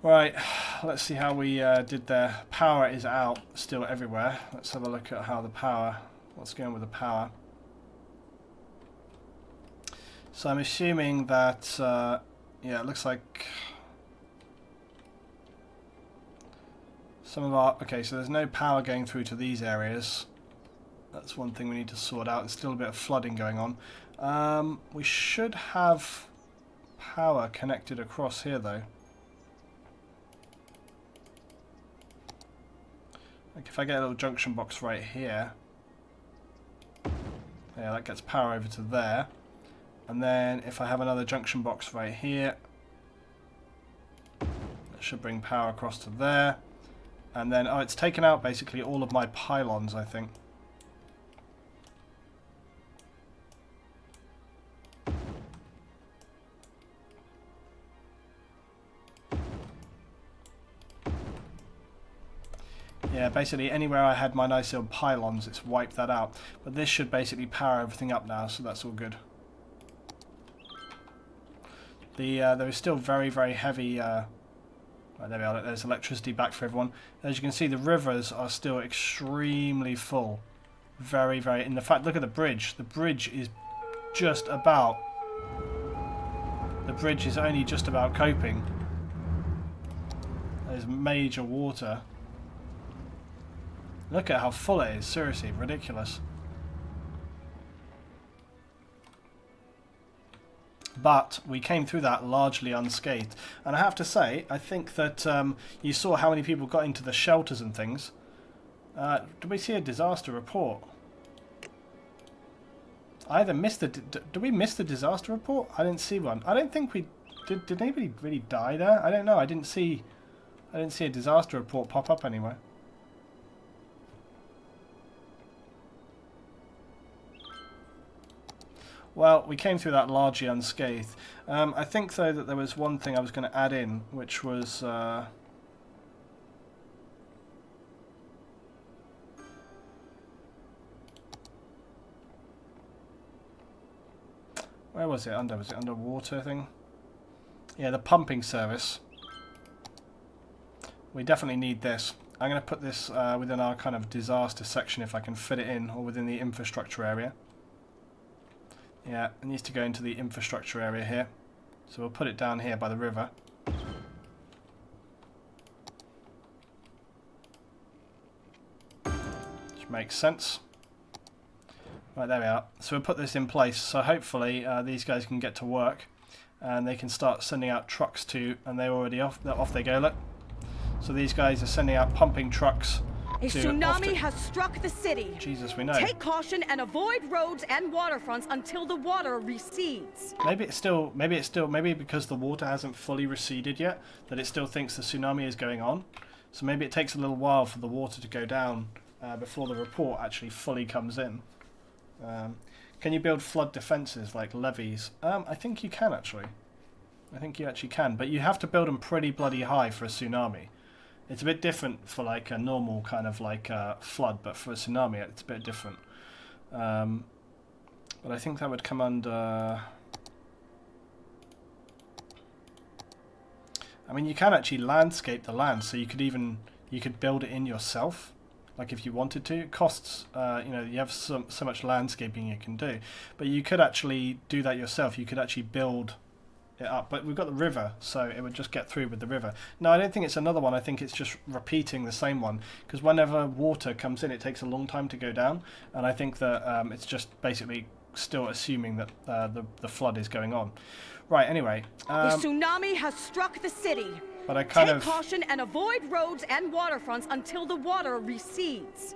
S1: Right, let's see how we did there. Power is out still everywhere. Let's have a look at how the power, what's going on with the power. So I'm assuming that, yeah, it looks like some of our, okay, so there's no power going through to these areas. That's one thing we need to sort out. There's still a bit of flooding going on. We should have power connected across here though. Like if I get a little junction box right here, yeah, that gets power over to there. And then if I have another junction box right here, that should bring power across to there. And then, oh, it's taken out basically all of my pylons, I think. Yeah, basically anywhere I had my nice little pylons, it's wiped that out. But this should basically power everything up now, so that's all good. There is still very, very heavy... right, there we are, there's electricity back for everyone. As you can see, the rivers are still extremely full. Very, very... In fact, look at the bridge. The bridge is just about... The bridge is only just about coping. There's major water. Look at how full it is. Seriously, ridiculous. But we came through that largely unscathed. And I have to say, I think that you saw how many people got into the shelters and things. Did we see a disaster report? I either missed the... Did we miss the disaster report? I didn't see one. I don't think we... Did anybody really die there? I don't know. I didn't see a disaster report pop up anywhere. Well, we came through that largely unscathed. I think, though, that there was one thing I was going to add in, which was... where was it? Was it underwater thing? Yeah, the pumping service. We definitely need this. I'm going to put this within our kind of disaster section if I can fit it in, or within the infrastructure area. Yeah, it needs to go into the infrastructure area here. So we'll put it down here by the river. Which makes sense. Right, there we are. So we'll put this in place. So hopefully these guys can get to work. And they can start sending out trucks to... And they're already off. Off they go, look. So these guys are sending out pumping trucks.
S2: A tsunami has struck the city.
S1: Jesus, we know.
S2: Take caution and avoid roads and waterfronts until the water recedes.
S1: Maybe because the water hasn't fully receded yet, that it still thinks the tsunami is going on. So maybe it takes a little while for the water to go down before the report actually fully comes in. Can you build flood defences like levees? I think you can actually. I think you actually can, but you have to build them pretty bloody high for a tsunami. It's a bit different for like a normal kind of like flood, but for a tsunami it's a bit different. But I think that would come under... I mean, you can actually landscape the land, so you could build it in yourself, like if you wanted to. It costs, you know, you have so much landscaping you can do, but you could actually do that yourself. You could actually build it up, but we've got the river, so it would just get through with the river. No, I don't think it's another one. I think it's just repeating the same one, because whenever water comes in, it takes a long time to go down, and I think that it's just basically still assuming that the flood is going on. Right, anyway.
S2: The tsunami has struck the city.
S1: But I
S2: Take caution and avoid roads and waterfronts until the water recedes.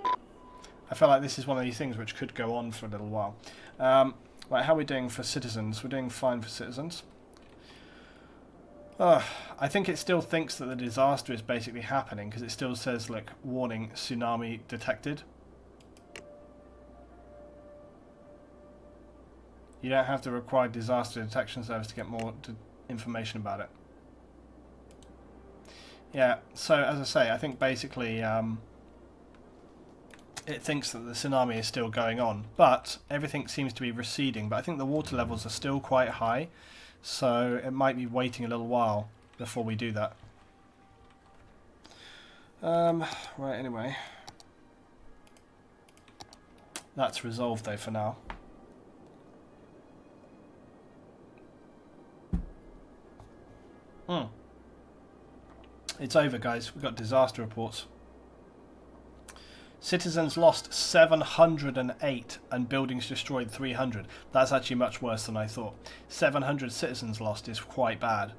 S1: I feel like this is one of these things which could go on for a little while. Right, how are we doing for citizens? We're doing fine for citizens. I think it still thinks that the disaster is basically happening, because it still says, like, warning, tsunami detected. You don't have to require disaster detection service to get more information about it. Yeah, so as I say, I think basically it thinks that the tsunami is still going on, but everything seems to be receding. But I think the water levels are still quite high, so it might be waiting a little while before we do that. Right, anyway. That's resolved though for now. It's over, guys. We've got disaster reports. Citizens lost 708 and buildings destroyed 300. That's actually much worse than I thought. 700 citizens lost is quite bad.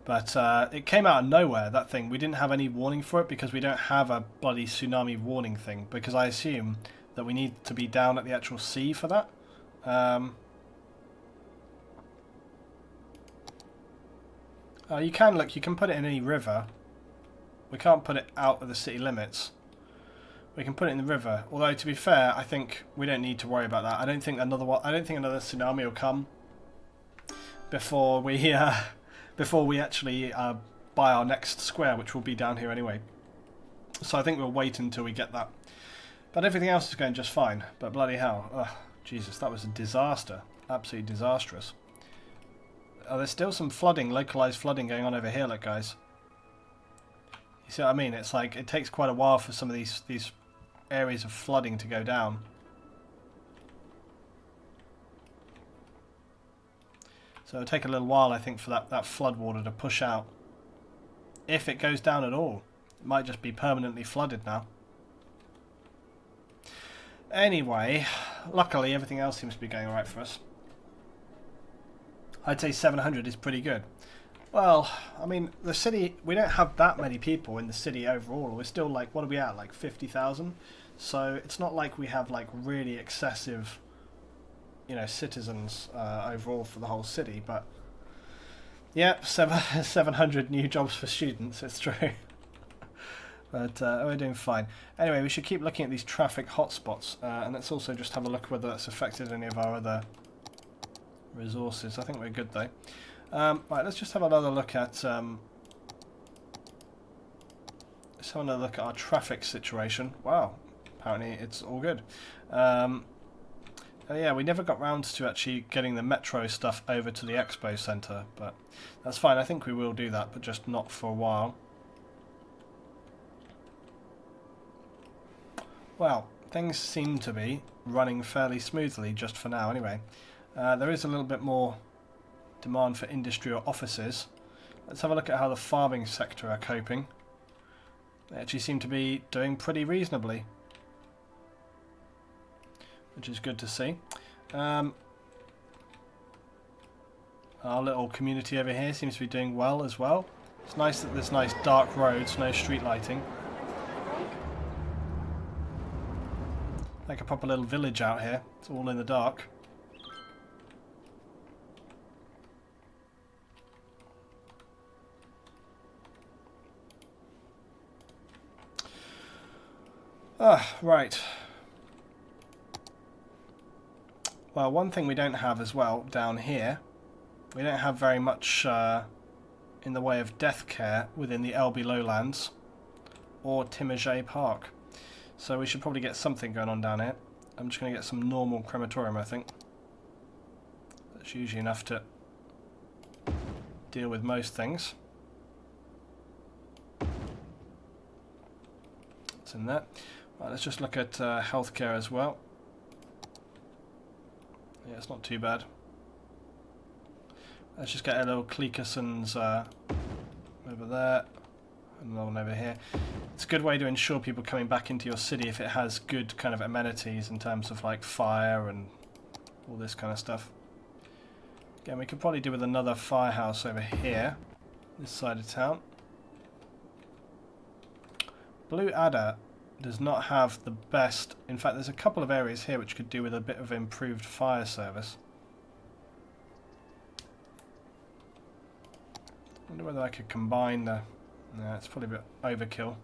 S1: But it came out of nowhere, that thing. We didn't have any warning for it because we don't have a bloody tsunami warning thing. Because I assume that we need to be down at the actual sea for that. You can, look, you can put it in any river. We can't put it out of the city limits. We can put it in the river. Although, to be fair, I think we don't need to worry about that. I don't think another tsunami will come before we actually buy our next square, which will be down here anyway. So I think we'll wait until we get that. But everything else is going just fine. But bloody hell, ugh, Jesus, that was a disaster. Absolutely disastrous. There's still some flooding, localized flooding going on over here, look, guys. You see what I mean? It's like it takes quite a while for some of these areas of flooding to go down. So it'll take a little while, I think, for that flood water to push out. If it goes down at all. It might just be permanently flooded now. Anyway, luckily everything else seems to be going alright for us. I'd say 700 is pretty good. Well, I mean, the city, we don't have that many people in the city overall. We're still like, what are we at, like 50,000? So it's not like we have like really excessive, you know, citizens overall for the whole city. But yeah, 700 new jobs for students, it's true. But we're doing fine. Anyway, we should keep looking at these traffic hotspots. And let's also just have a look whether that's affected any of our other resources. I think we're good though. Right, let's just have another look at our traffic situation. Wow, apparently it's all good. Yeah, we never got round to actually getting the metro stuff over to the expo centre, but that's fine. I think we will do that, but just not for a while. Well, things seem to be running fairly smoothly just for now anyway. There is a little bit more demand for industry or offices. Let's have a look at how the farming sector are coping. They actually seem to be doing pretty reasonably, which is good to see. Our little community over here seems to be doing well as well. It's nice that there's nice dark roads, no street lighting. Like a proper little village out here. It's all in the dark. Right. Well, one thing we don't have as well down here We don't have very much in the way of death care within the Elbe Lowlands or Timajay Park. So we should probably get something going on down here. I'm just going to get some normal crematorium, I think. That's usually enough to deal with most things. It's in there. Right, let's just look at healthcare as well. Yeah, it's not too bad. Let's just get a little Cleakerson's over there. Another one over here. It's a good way to ensure people coming back into your city if it has good kind of amenities in terms of like fire and all this kind of stuff. Again, we could probably do with another firehouse over here, this side of town. Blue Adder does not have the best. In fact, there's a couple of areas here which could do with a bit of improved fire service. I wonder whether I could combine the... No, it's probably a bit overkill.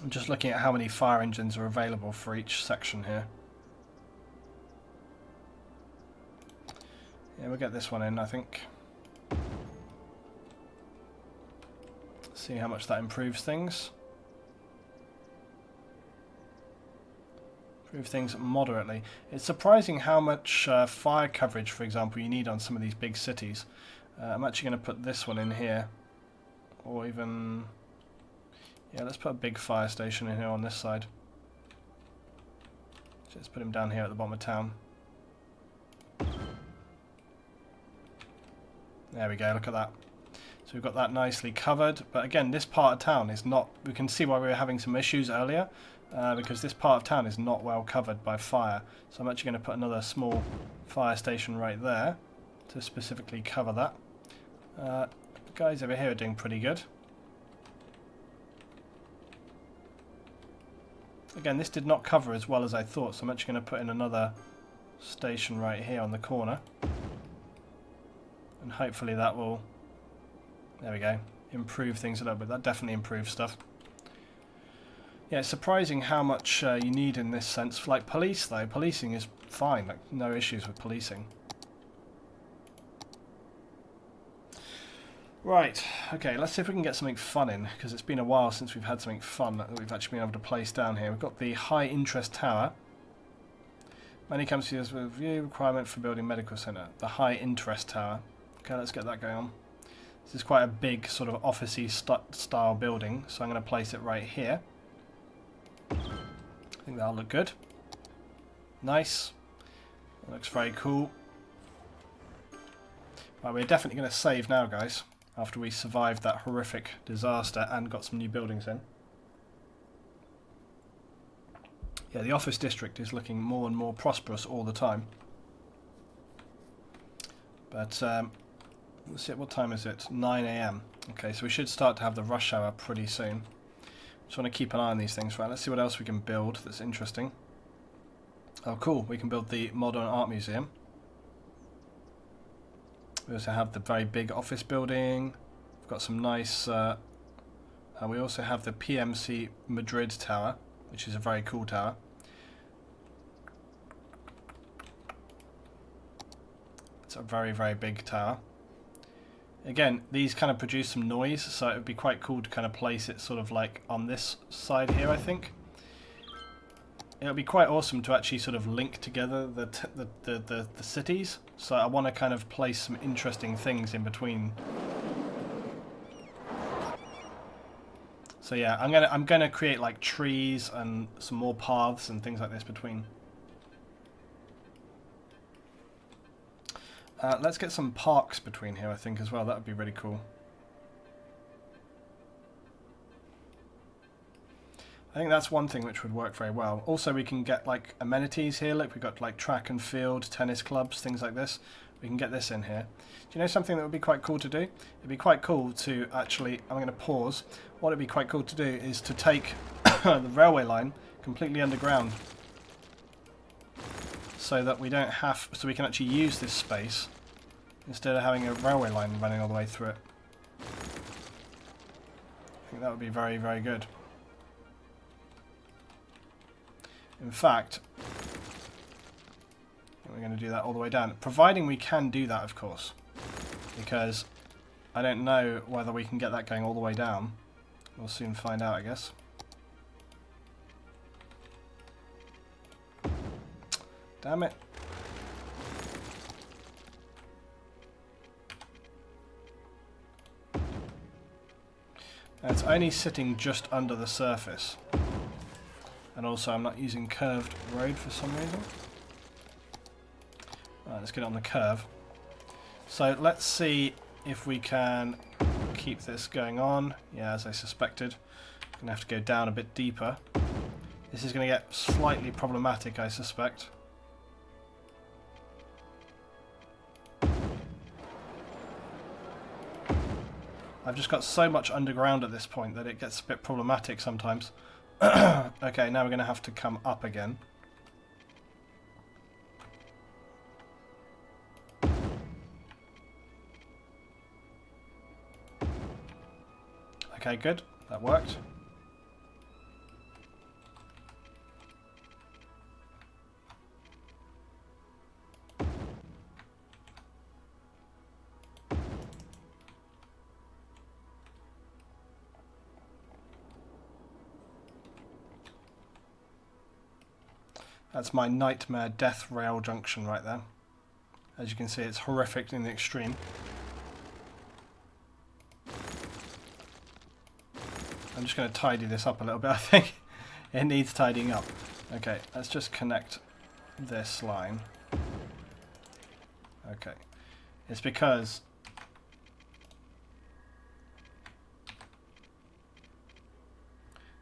S1: I'm just looking at how many fire engines are available for each section here. Yeah, we'll get this one in, I think. See how much that improves things. Improve things moderately. It's surprising how much fire coverage, for example, you need on some of these big cities. I'm actually going to put this one in here. Or even... Yeah, let's put a big fire station in here on this side. Just put him down here at the bottom of town. There we go, look at that. So we've got that nicely covered. But again, this part of town is not... We can see why we were having some issues earlier. Because this part of town is not well covered by fire. So I'm actually going to put another small fire station right there to specifically cover that. The guys over here are doing pretty good. Again, this did not cover as well as I thought, so I'm actually going to put in another station right here on the corner. And hopefully that will, there we go, improve things a little bit. That definitely improves stuff. Yeah, it's surprising how much you need in this sense. Like police, though, policing is fine. Like, no issues with policing. Right, okay, let's see if we can get something fun in, because it's been a while since we've had something fun that we've actually been able to place down here. We've got the high interest tower. Money comes to us with view requirement for building medical centre. The high interest tower. Okay, let's get that going on. This is quite a big sort of office-y style building, so I'm going to place it right here. I think that'll look good. Nice. That looks very cool. Right, we're definitely going to save now, guys, after we survived that horrific disaster and got some new buildings in. Yeah, the office district is looking more and more prosperous all the time. But let's see, what time is it? 9 AM. Okay, so we should start to have the rush hour pretty soon. Just want to keep an eye on these things. Right, let's see what else we can build that's interesting. Oh, cool. We can build the Modern Art Museum. We also have the very big office building. We've got some nice... we also have the PMC Madrid Tower, which is a very cool tower. It's a very, very big tower. Again, these kind of produce some noise, so it would be quite cool to kind of place it sort of like on this side here, I think. It would be quite awesome to actually sort of link together the cities. So I want to kind of place some interesting things in between. So yeah, I'm gonna create like trees and some more paths and things like this between. Let's get some parks between here, I think, as well. That would be really cool. I think that's one thing which would work very well. Also, we can get like amenities here. Look, we've got like track and field, tennis clubs, things like this. We can get this in here. Do you know something that would be quite cool to do? It'd be quite cool to actually, I'm going to pause. What it'd be quite cool to do is to take the railway line completely underground, so that we don't have, so we can actually use this space instead of having a railway line running all the way through it. I think that would be very, very good. In fact, we're going to do that all the way down, providing we can do that, of course, because I don't know whether we can get that going all the way down. We'll soon find out, I guess. Damn it. And it's only sitting just under the surface. And also I'm not using curved road for some reason. Right, let's get it on the curve. So let's see if we can keep this going on. Yeah, as I suspected. I'm going to have to go down a bit deeper. This is going to get slightly problematic, I suspect. I've just got so much underground at this point that it gets a bit problematic sometimes. Okay, now we're going to have to come up again. Okay, good. That worked. That's my nightmare death rail junction right there. As you can see, it's horrific in the extreme. I'm just going to tidy this up a little bit, I think. It needs tidying up. Okay, let's just connect this line. Okay. It's because...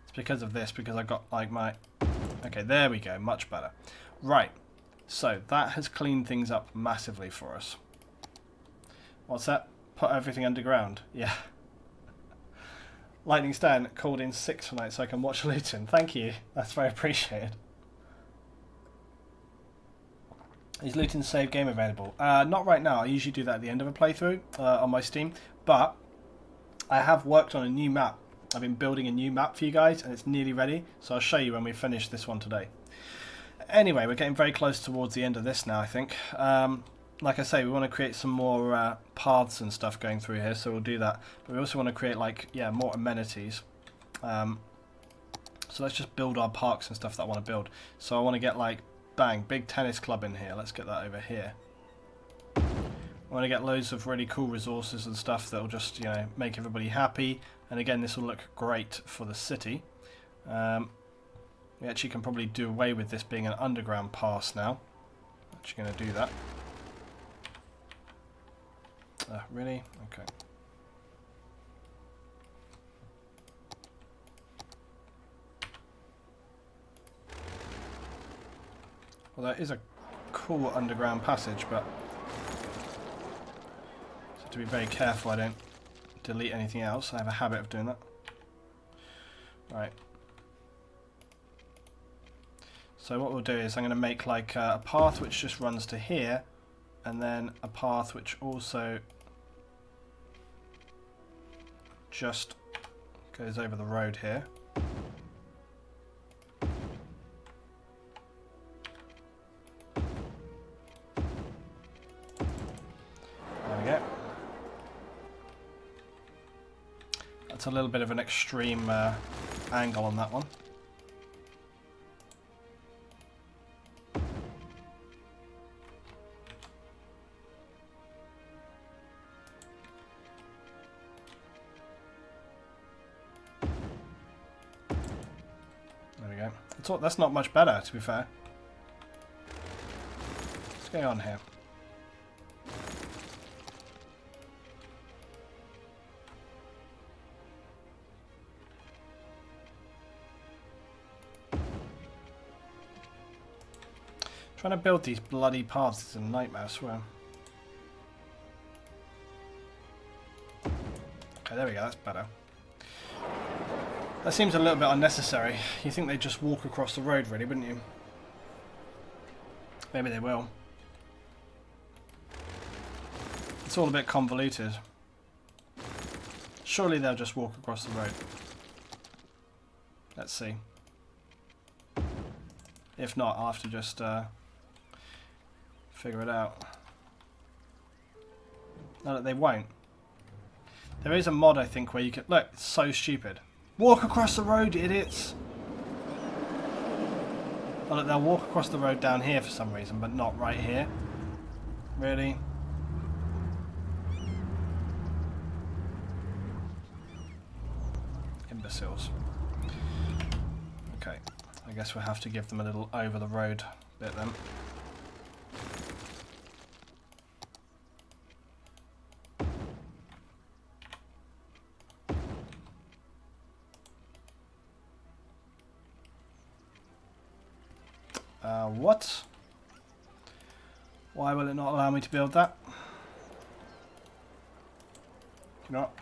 S1: It's because of this, because I got like my... Okay, there we go, much better. Right, so that has cleaned things up massively for us. What's that? Put everything underground. Yeah. Lightning Stan called in sick tonight so I can watch Luton. Thank you, that's very appreciated. Is Luton's save game available? Not right now. I usually do that at the end of a playthrough on my Steam, but I have worked on a new map. I've been building a new map for you guys and it's nearly ready, so I'll show you when we finish this one today. Anyway, we're getting very close towards the end of this now, I think. Like I say, we want to create some more paths and stuff going through here, so we'll do that. But we also want to create, like, yeah, more amenities. So let's just build our parks and stuff that I want to build. So I want to get, like, bang, big tennis club in here. Let's get that over here. I want to get loads of really cool resources and stuff that will just, you know, make everybody happy. And again, this will look great for the city. We actually can probably do away with this being an underground pass now. Actually going to do that. Really? Okay. Well, that is a cool underground passage, but so to be very careful I don't delete anything else. I have a habit of doing that. Right. So what we'll do is I'm going to make like a path which just runs to here, and then a path which also just goes over the road here. There we go. That's a little bit of an extreme angle on that one. That's not much better, to be fair. What's going on here? Trying to build these bloody paths is a nightmare, I swear. Okay, there we go, that's better. That seems a little bit unnecessary. You think they'd just walk across the road, really, wouldn't you? Maybe they will. It's all a bit convoluted. Surely they'll just walk across the road. Let's see. If not, I'll have to just figure it out. No, they won't. There is a mod, I think, where you can... Look, it's so stupid. Walk across the road, idiots! Oh, look, they'll walk across the road down here for some reason, but not right here. Really? Imbeciles. Okay, I guess we'll have to give them a little over the road bit then. What? Why will it not allow me to build that? You know what?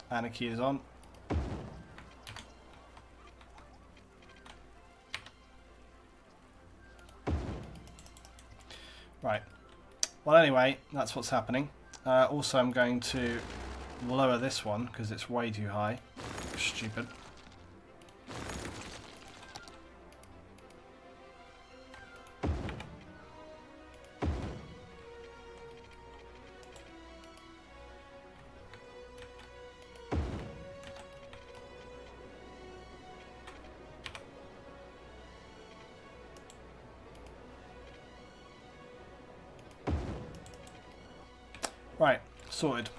S1: Anarchy is on. Right. Well, anyway, that's what's happening. Also, I'm going to lower this one because it's way too high. Stupid. Right, sorted.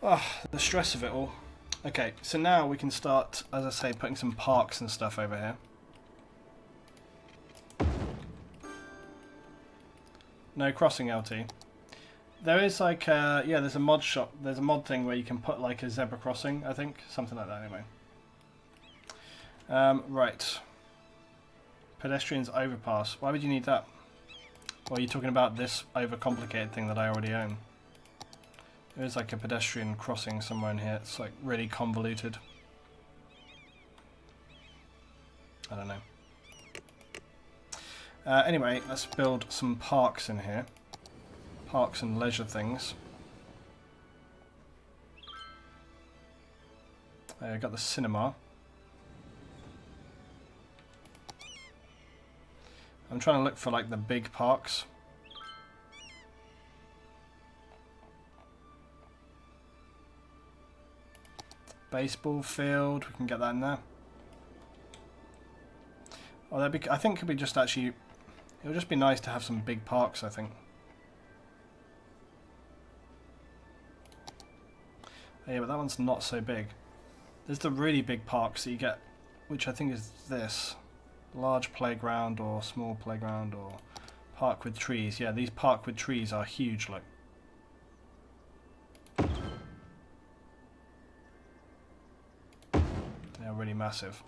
S1: Oh, the stress of it all. Okay, so now we can start, as I say, putting some parks and stuff over here. No crossing LT. There is like, yeah, there's a mod shop, there's a mod thing where you can put like a zebra crossing, I think. Something like that anyway. Right. Pedestrian's overpass. Why would you need that? Or are you talking about this overcomplicated thing that I already own? There's like a pedestrian crossing somewhere in here. It's like really convoluted. I don't know. Anyway, let's build some parks in here. Parks and leisure things. I got the cinema. I'm trying to look for like the big parks. Baseball field, we can get that in there. Oh, that'd be, I think it could be just actually, it would just be nice to have some big parks, I think. Oh, yeah, but that one's not so big. There's the really big parks that you get, which I think is this. Large playground or small playground or park with trees. Yeah, these park with trees are huge, like. They're really massive.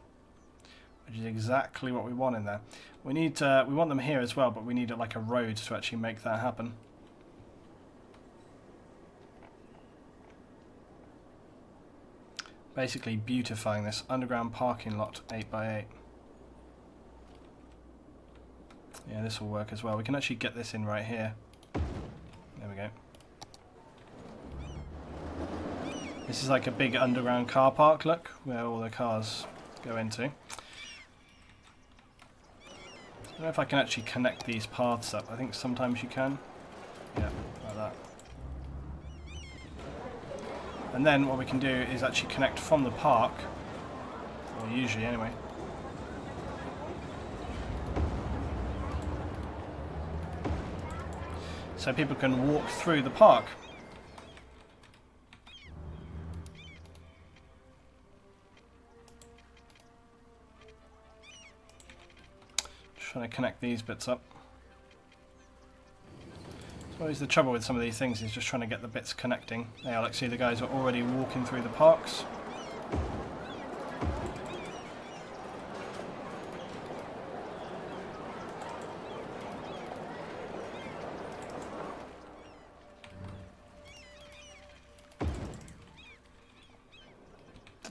S1: Which is exactly what we want in there. We need we want them here as well, but we need like a road to actually make that happen. Basically beautifying this underground parking lot 8x8. Yeah, this will work as well. We can actually get this in right here. There we go. This is like a big underground car park, look, where all the cars go into. I don't know if I can actually connect these paths up. I think sometimes you can. Yeah, like that. And then what we can do is actually connect from the park, or usually anyway. So people can walk through the park. Just trying to connect these bits up. It's always the trouble with some of these things is just trying to get the bits connecting. There, like, see the guys are already walking through the parks.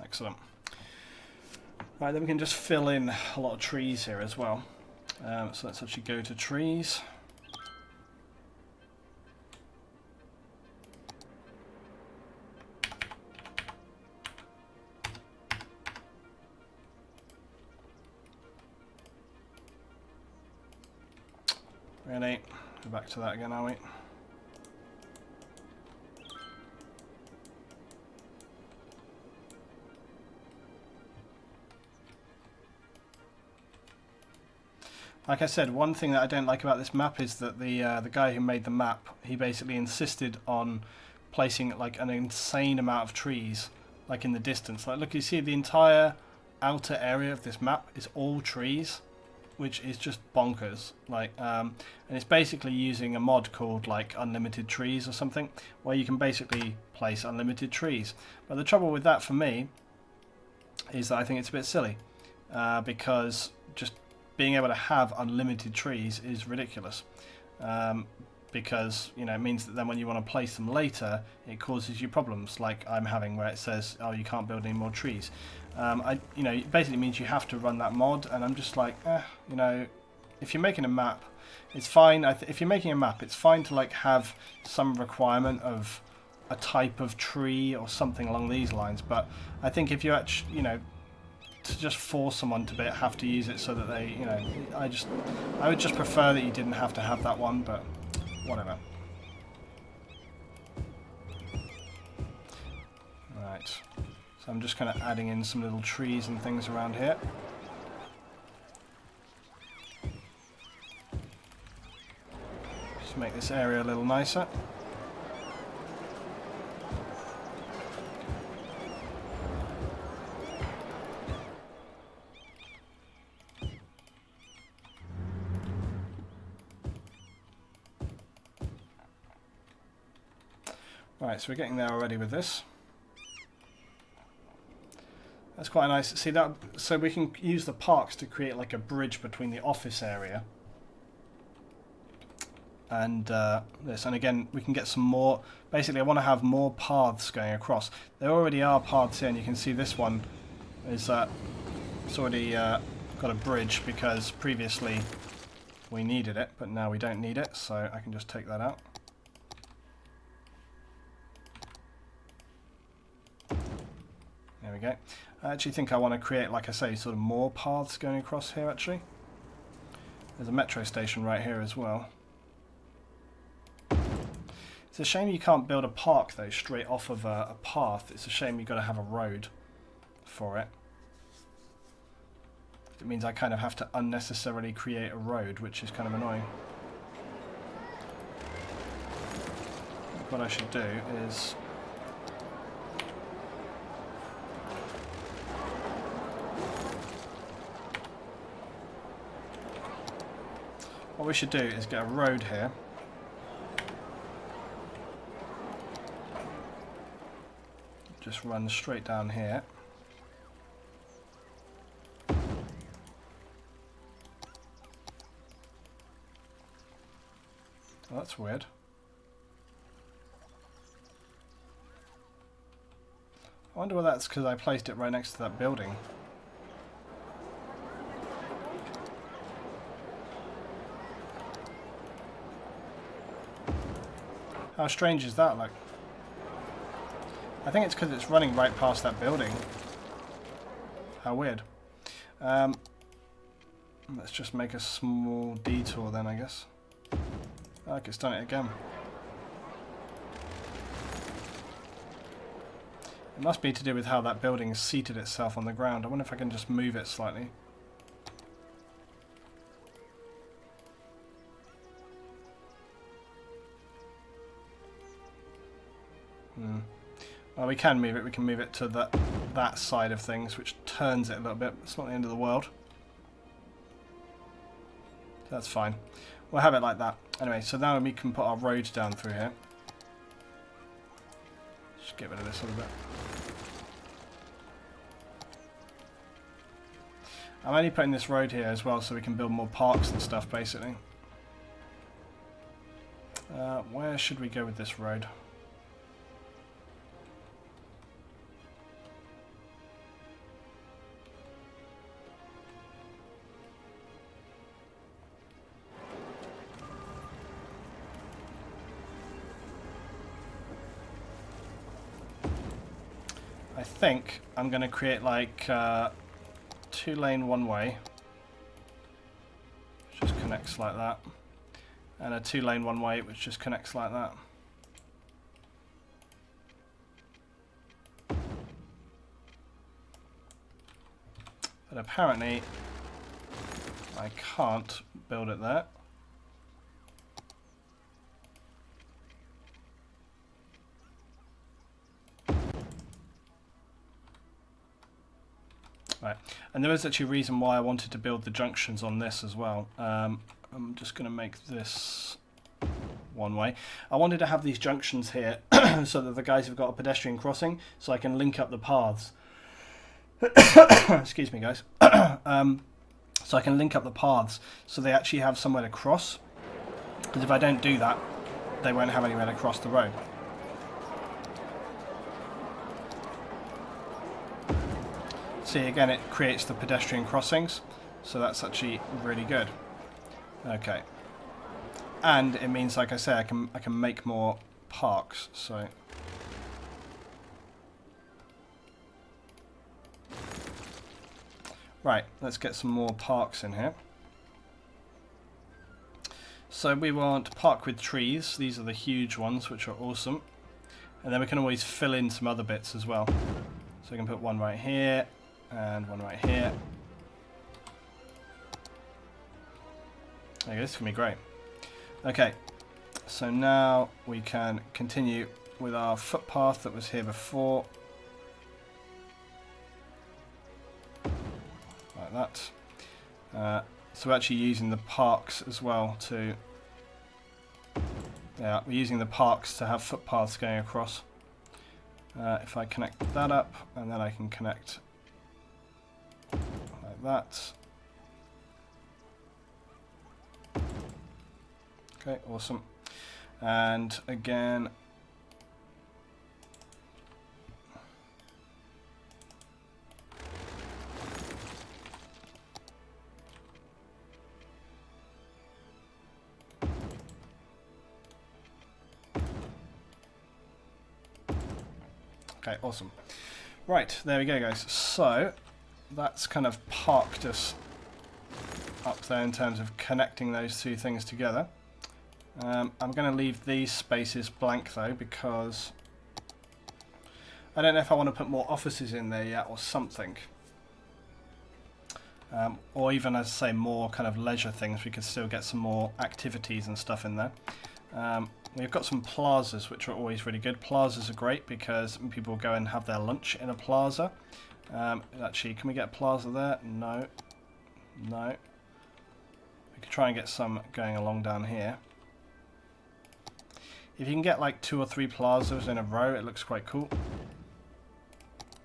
S1: Excellent. Right, then we can just fill in a lot of trees here as well. So let's actually go to trees. Really? Go back to that again, are we? Like I said, one thing that I don't like about this map is that the guy who made the map, he basically insisted on placing like an insane amount of trees, like in the distance. Like, look, you see the entire outer area of this map is all trees, which is just bonkers. Like, and it's basically using a mod called like unlimited trees or something, where you can basically place unlimited trees. But the trouble with that for me is that I think it's a bit silly, because just being able to have unlimited trees is ridiculous, because, you know, it means that then when you want to place them later, it causes you problems like I'm having, where it says, oh, you can't build any more trees. You know, it basically means you have to run that mod, and I'm just like, you know, if you're making a map, it's fine. If you're making a map, it's fine to like have some requirement of a type of tree or something along these lines. But I think if you actually, you know, to just force someone to have to use it so that they, you know, I would just prefer that you didn't have to have that one, but whatever. Right, so I'm just kind of adding in some little trees and things around here. Just make this area a little nicer. Right, so we're getting there already with this. That's quite nice. See that? So we can use the parks to create like a bridge between the office area and this. And again, we can get some more. Basically, I want to have more paths going across. There already are paths here, and you can see this one is it's already got a bridge because previously we needed it, but now we don't need it. So I can just take that out. There we go. I actually think I want to create, like I say, sort of more paths going across here, actually. There's a metro station right here as well. It's a shame you can't build a park, though, straight off of a path. It's a shame you've got to have a road for it. It means I kind of have to unnecessarily create a road, which is kind of annoying. What I should do is... what we should do is get a road here. Just run straight down here. Oh, that's weird. I wonder whether that's because I placed it right next to that building. How strange is that? Like, I think it's because it's running right past that building. How weird. Let's just make a small detour then, I guess. Like, it's done it again. It must be to do with how that building has seated itself on the ground. I wonder if I can just move it slightly. Well, we can move it. We can move it to that side of things, which turns it a little bit. It's not the end of the world. That's fine. We'll have it like that. Anyway, so now we can put our roads down through here. Just get rid of this a little bit. I'm only putting this road here as well so we can build more parks and stuff, basically. Where should we go with this road? I think I'm going to create like 2-lane one-way. Just connects like that. And a 2-lane one-way which just connects like that. But apparently I can't build it there. Right, and there is actually a reason why I wanted to build the junctions on this as well. I'm just going to make this one way. I wanted to have these junctions here so that the guys have got a pedestrian crossing, so I can link up the paths. Excuse me, guys. So I can link up the paths so they actually have somewhere to cross. Because if I don't do that, they won't have anywhere to cross the road. See, again, it creates the pedestrian crossings, so that's actually really good. Okay, and it means, like I say, I can make more parks. So right, let's get some more parks in here. So we want park with trees. These are the huge ones, which are awesome. And then we can always fill in some other bits as well. So we can put one right here. And one right here. There you go, this is going to be great. Okay, so now we can continue with our footpath that was here before. Like that. So we're actually using the parks as well to... Yeah, we're using the parks to have footpaths going across. If I connect that up, and then I can connect... like that. Okay, awesome. And again, okay, awesome. Right, there we go, guys. So that's kind of parked us up there in terms of connecting those two things together. I'm going to leave these spaces blank though, because I don't know if I want to put more offices in there yet or something. Or even, as I say, more kind of leisure things. We could still get some more activities and stuff in there. We've got some plazas, which are always really good. Plazas are great because people go and have their lunch in a plaza. Actually, can we get a plaza there? No. No. We could try and get some going along down here. If you can get like 2 or 3 plazas in a row, it looks quite cool.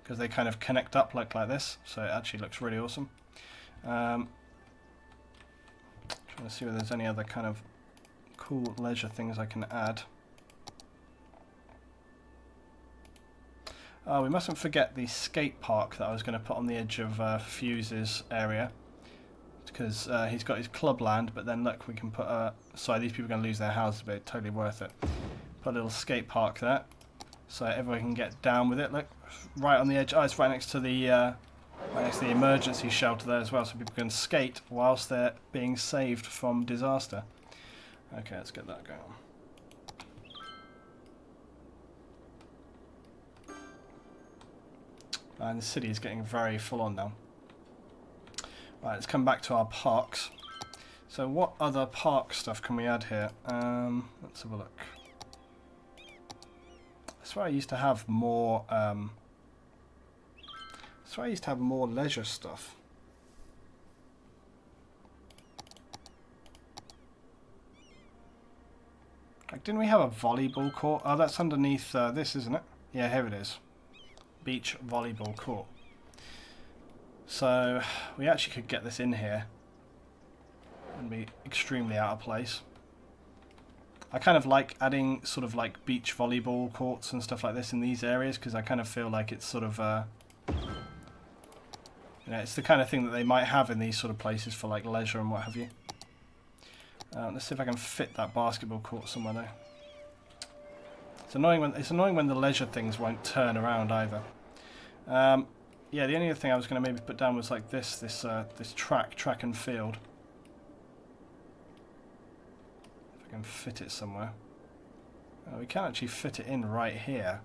S1: Because they kind of connect up like this, so it actually looks really awesome. Trying to see whether there's any other kind of cool leisure things I can add. Oh, we mustn't forget the skate park that I was going to put on the edge of Fuse's area. Because he's got his clubland, but then look, we can put a... Sorry, these people are going to lose their houses, but it's totally worth it. Put a little skate park there, so everyone can get down with it. Look, right on the edge. Oh, it's right next to the emergency shelter there as well, so people can skate whilst they're being saved from disaster. Okay, let's get that going on. And the city is getting very full on now. Right, let's come back to our parks. So what other park stuff can we add here? Let's have a look. That's where I used to have more leisure stuff. Like, didn't we have a volleyball court? Oh, that's underneath this, isn't it? Yeah, here it is. Beach volleyball court. So we actually could get this in here and be extremely out of place. I kind of like adding sort of like beach volleyball courts and stuff like this in these areas, because I kind of feel like it's sort of you know, it's the kind of thing that they might have in these sort of places for like leisure and what have you. Let's see if I can fit that basketball court somewhere there. It's annoying when the leisure things won't turn around either. Yeah, the only other thing I was going to maybe put down was like this track and field. If I can fit it somewhere. We can actually fit it in right here.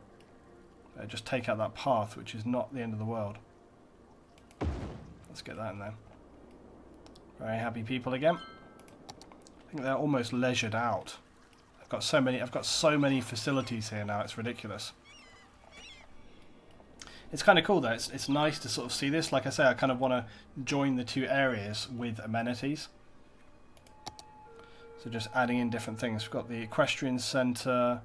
S1: Just take out that path, which is not the end of the world. Let's get that in there. Very happy people again. I think they're almost leisured out. I've got so many facilities here now, it's ridiculous. It's kind of cool though, it's nice to sort of see this. Like I say, I kind of want to join the two areas with amenities. So just adding in different things. We've got the equestrian centre.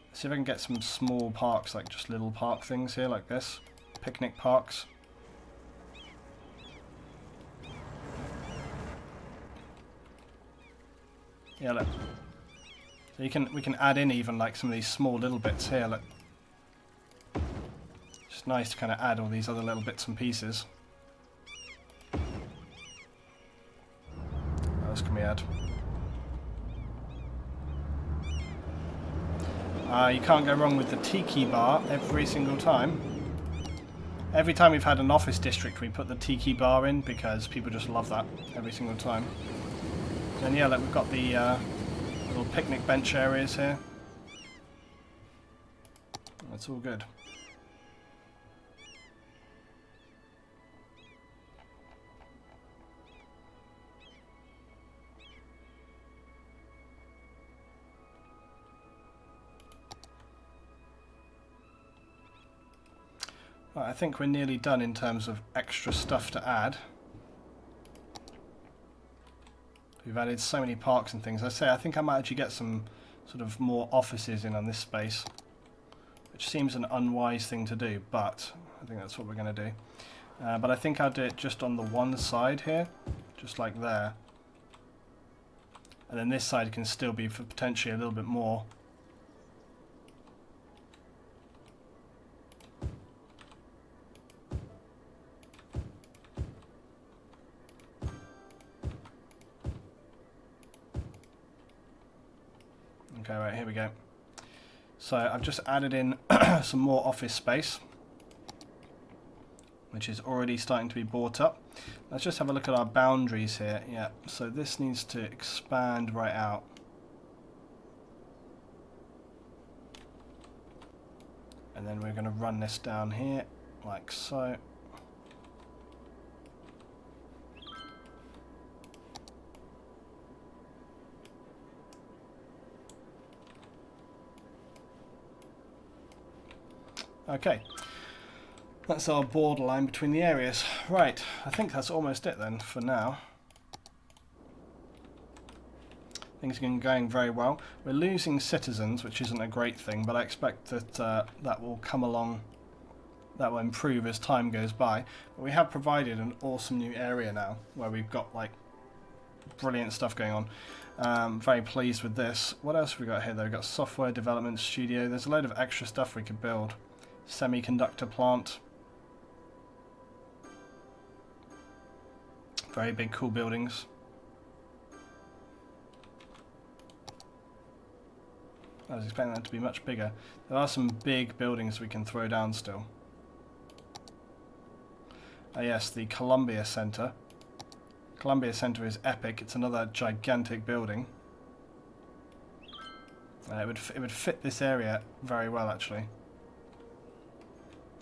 S1: Let's see if I can get some small parks, like just little park things here like this. Picnic parks. Yeah, look. So we can add in even like some of these small little bits here, look. It's nice to kind of add all these other little bits and pieces. What else can we add? You can't go wrong with the tiki bar every single time. Every time we've had an office district, we put the tiki bar in because people just love that every single time. And yeah, look, we've got the little picnic bench areas here. That's all good. Right, I think we're nearly done in terms of extra stuff to add. We've added so many parks and things. I think I might actually get some sort of more offices in on this space, which seems an unwise thing to do, but I think that's what we're going to do. But I think I'll do it just on the one side here, just like there. And then this side can still be for potentially a little bit more. Okay, right, here we go. So I've just added in some more office space, which is already starting to be bought up. Let's just have a look at our boundaries here. Yeah, so this needs to expand right out. And then we're going to run this down here, like so. Okay, that's our borderline between the areas. Right, I think that's almost it then for now. Things are going very well. We're losing citizens, which isn't a great thing, but I expect that that will come along, that will improve as time goes by. But we have provided an awesome new area now, where we've got like brilliant stuff going on. Very pleased with this. What else have we got here though? We've got software development studio. There's a load of extra stuff we could build. Semiconductor plant. Very big, cool buildings. I was expecting that to be much bigger. There are some big buildings we can throw down still. Yes, the Columbia Center. Columbia Center is epic. It's another gigantic building. It would fit this area very well, actually.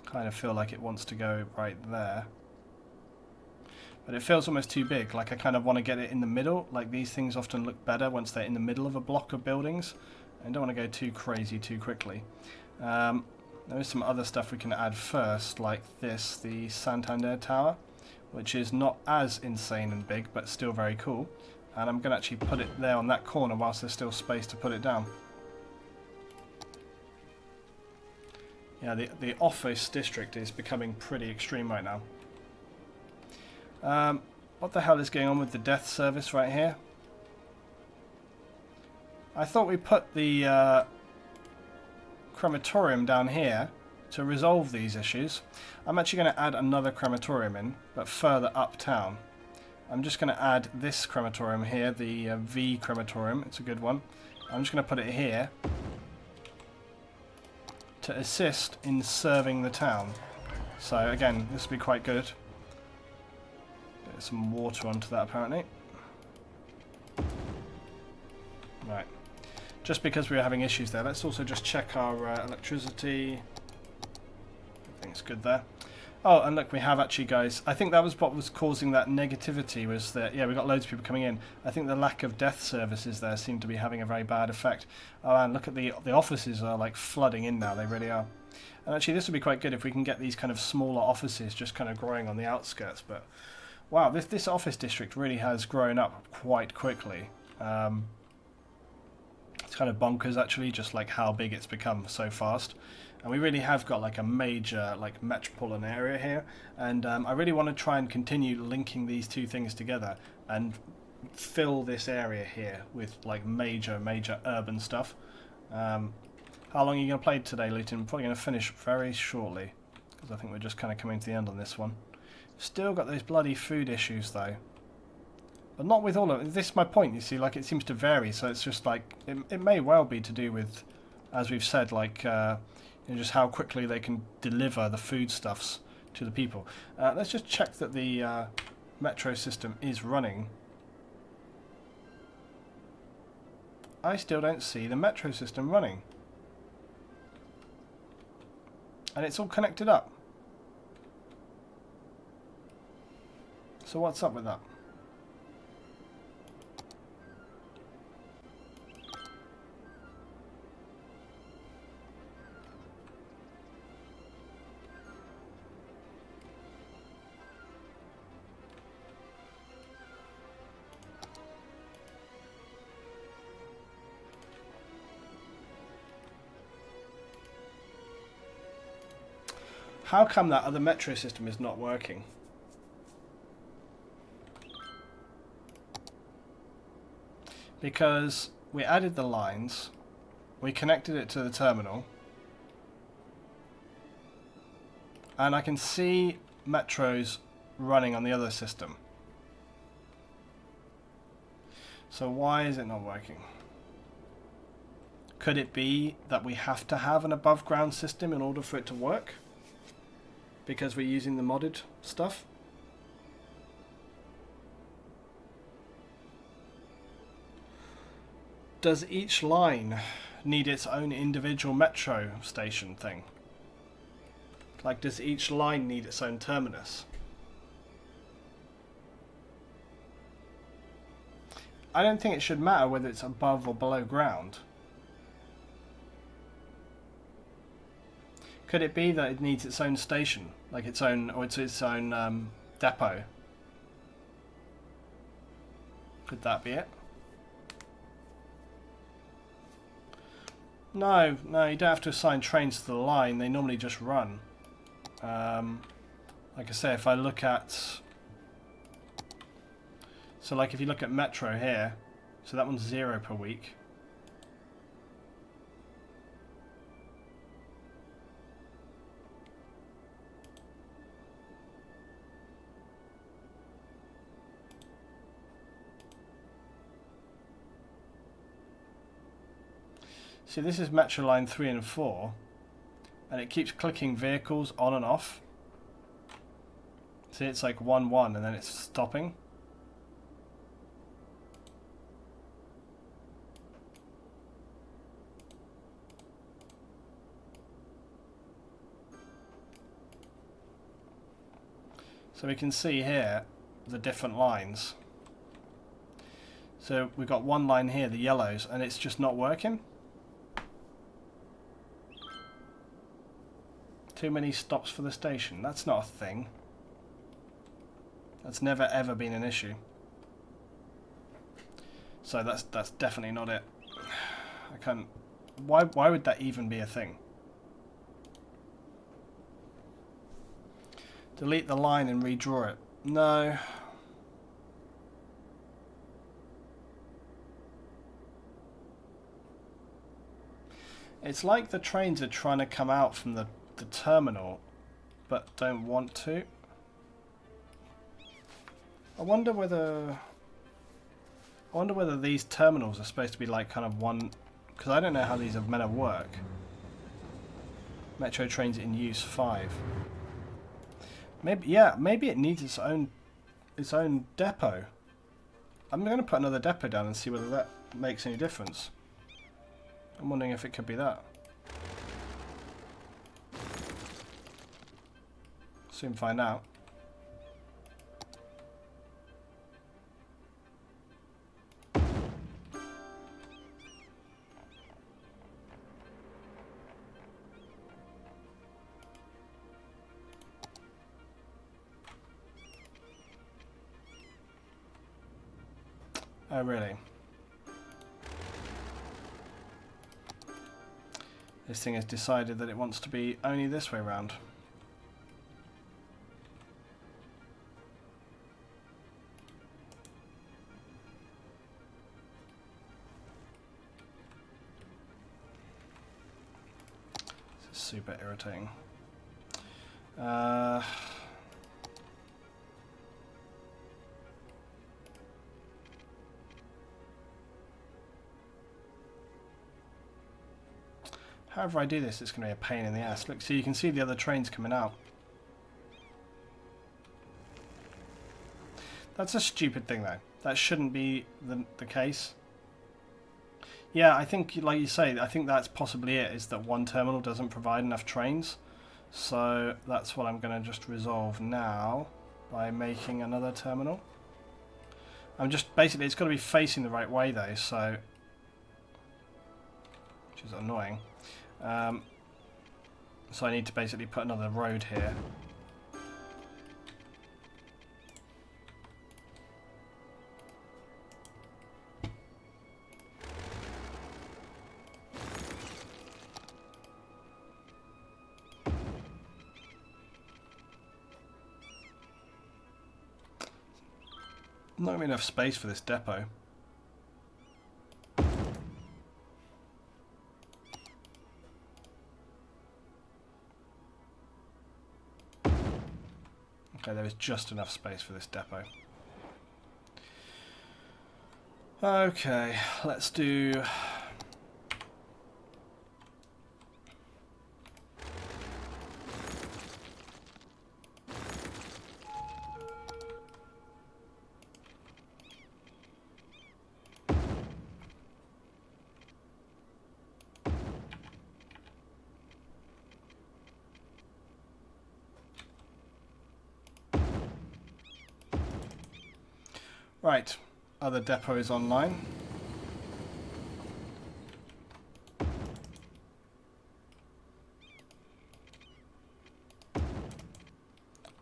S1: Kind of feel like it wants to go right there. But it feels almost too big. Like I kind of want to get it in the middle. Like these things often look better once they're in the middle of a block of buildings. I don't want to go too crazy too quickly. There is some other stuff we can add first, like this, the Santander Tower, which is not as insane and big, but still very cool. And I'm going to actually put it there on that corner whilst there's still space to put it down. Yeah, the office district is becoming pretty extreme right now. What the hell is going on with the death service right here? I thought we put the crematorium down here to resolve these issues. I'm actually going to add another crematorium in, but further uptown. I'm just going to add this crematorium here, the V crematorium. It's a good one. I'm just going to put it here to assist in serving the town. So again, this will be quite good. Get some water onto that apparently. Right. Just because we were having issues there, let's also just check our electricity. Everything's good there. Oh, and look, we have actually, guys, I think that was what was causing that negativity, was that, yeah, we got loads of people coming in. I think the lack of death services there seemed to be having a very bad effect. Oh, and look at the offices are like flooding in now, they really are. And actually this would be quite good if we can get these kind of smaller offices just kind of growing on the outskirts, but wow, this office district really has grown up quite quickly. It's kind of bonkers actually, just like how big it's become so fast. And we really have got like a major like metropolitan area here, and I really want to try and continue linking these two things together and fill this area here with like major urban stuff. How long are you going to play today, Luton? I'm probably going to finish very shortly, because I think we're just kind of coming to the end on this one. Still got those bloody food issues though. But not with all of it. This is my point, you see, like it seems to vary, so it's just like, it may well be to do with, as we've said, like just how quickly they can deliver the foodstuffs to the people. Let's just check that the metro system is running. I still don't see the metro system running. And it's all connected up. So what's up with that? How come that other metro system is not working? Because we added the lines, we connected it to the terminal, and I can see metros running on the other system. So why is it not working? Could it be that we have to have an above ground system in order for it to work? Because we're using the modded stuff? Does each line need its own individual metro station thing? Like, does each line need its own terminus? I don't think it should matter whether it's above or below ground. Could it be that it needs its own station, like its own, or it's its own depot? Could that be it? No, you don't have to assign trains to the line. They normally just run. Like I say, if I look at, so like if you look at Metro here, so that one's 0 per week. See, this is Metro line 3 and 4, and it keeps clicking vehicles on and off. See, it's like 1-1 and then it's stopping. So we can see here the different lines. So we've got one line here, the yellows, and it's just not working. Too many stops for the station. That's not a thing. That's never ever been an issue. So that's definitely not it. I can't. Why would that even be a thing? Delete the line and redraw it. No. It's like the trains are trying to come out from the terminal, but don't want to. I wonder whether these terminals are supposed to be like kind of one, because I don't know how these are meant to work. Metro trains in use 5. Maybe, yeah, maybe it needs its own depot. I'm going to put another depot down and see whether that makes any difference. I'm wondering if it could be that. Soon find out. Oh, really? This thing has decided that it wants to be only this way round. This is super irritating. However I do this, it's going to be a pain in the ass. Look, so you can see the other trains coming out. That's a stupid thing, though. That shouldn't be the case. Yeah, I think, like you say, I think that's possibly it, is that one terminal doesn't provide enough trains. So that's what I'm going to just resolve now by making another terminal. I'm just, basically, it's got to be facing the right way, though, so... which is annoying. So I need to basically put another road here. Not gonna be enough space for this depot. Okay, there is just enough space for this depot. Okay, let's do... Right, other depot is online.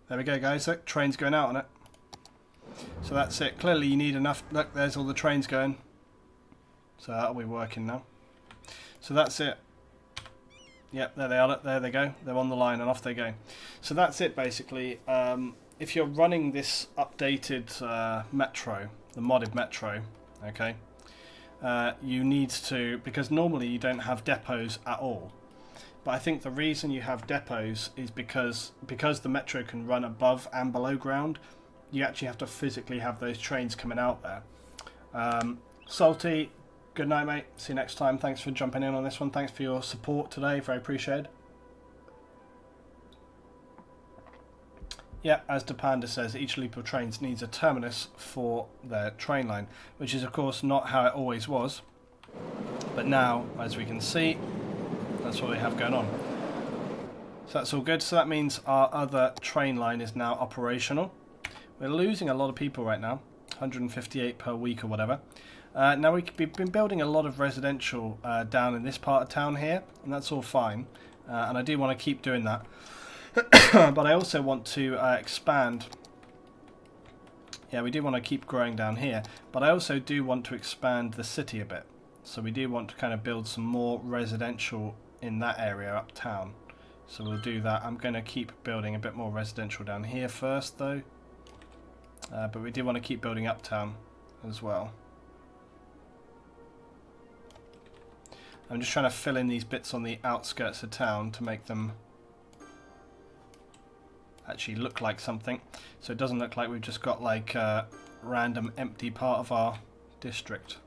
S1: There we go, guys. Look, train's going out on it. So that's it. Clearly you need enough. Look, there's all the trains going. So that'll be working now. So that's it. Yep, there they are. Look, there they go. They're on the line and off they go. So that's it, basically. If you're running this updated metro, the modded metro, okay, you need to, because normally you don't have depots at all. But I think the reason you have depots is because the metro can run above and below ground, you actually have to physically have those trains coming out there. Salty, good night, mate. See you next time. Thanks for jumping in on this one. Thanks for your support today. Very appreciated. Yeah, as Depanda says, each loop of trains needs a terminus for their train line, which is of course not how it always was. But now, as we can see, that's what we have going on. So that's all good. So that means our other train line is now operational. We're losing a lot of people right now, 158 per week or whatever. Now we've been building a lot of residential down in this part of town here, and that's all fine. And I do want to keep doing that. But I also want to expand. Yeah, we do want to keep growing down here, but I also do want to expand the city a bit. So we do want to kind of build some more residential in that area uptown. So we'll do that. I'm going to keep building a bit more residential down here first, though. But we do want to keep building uptown as well. I'm just trying to fill in these bits on the outskirts of town to make them actually look like something, so it doesn't look like we've just got like a random empty part of our district.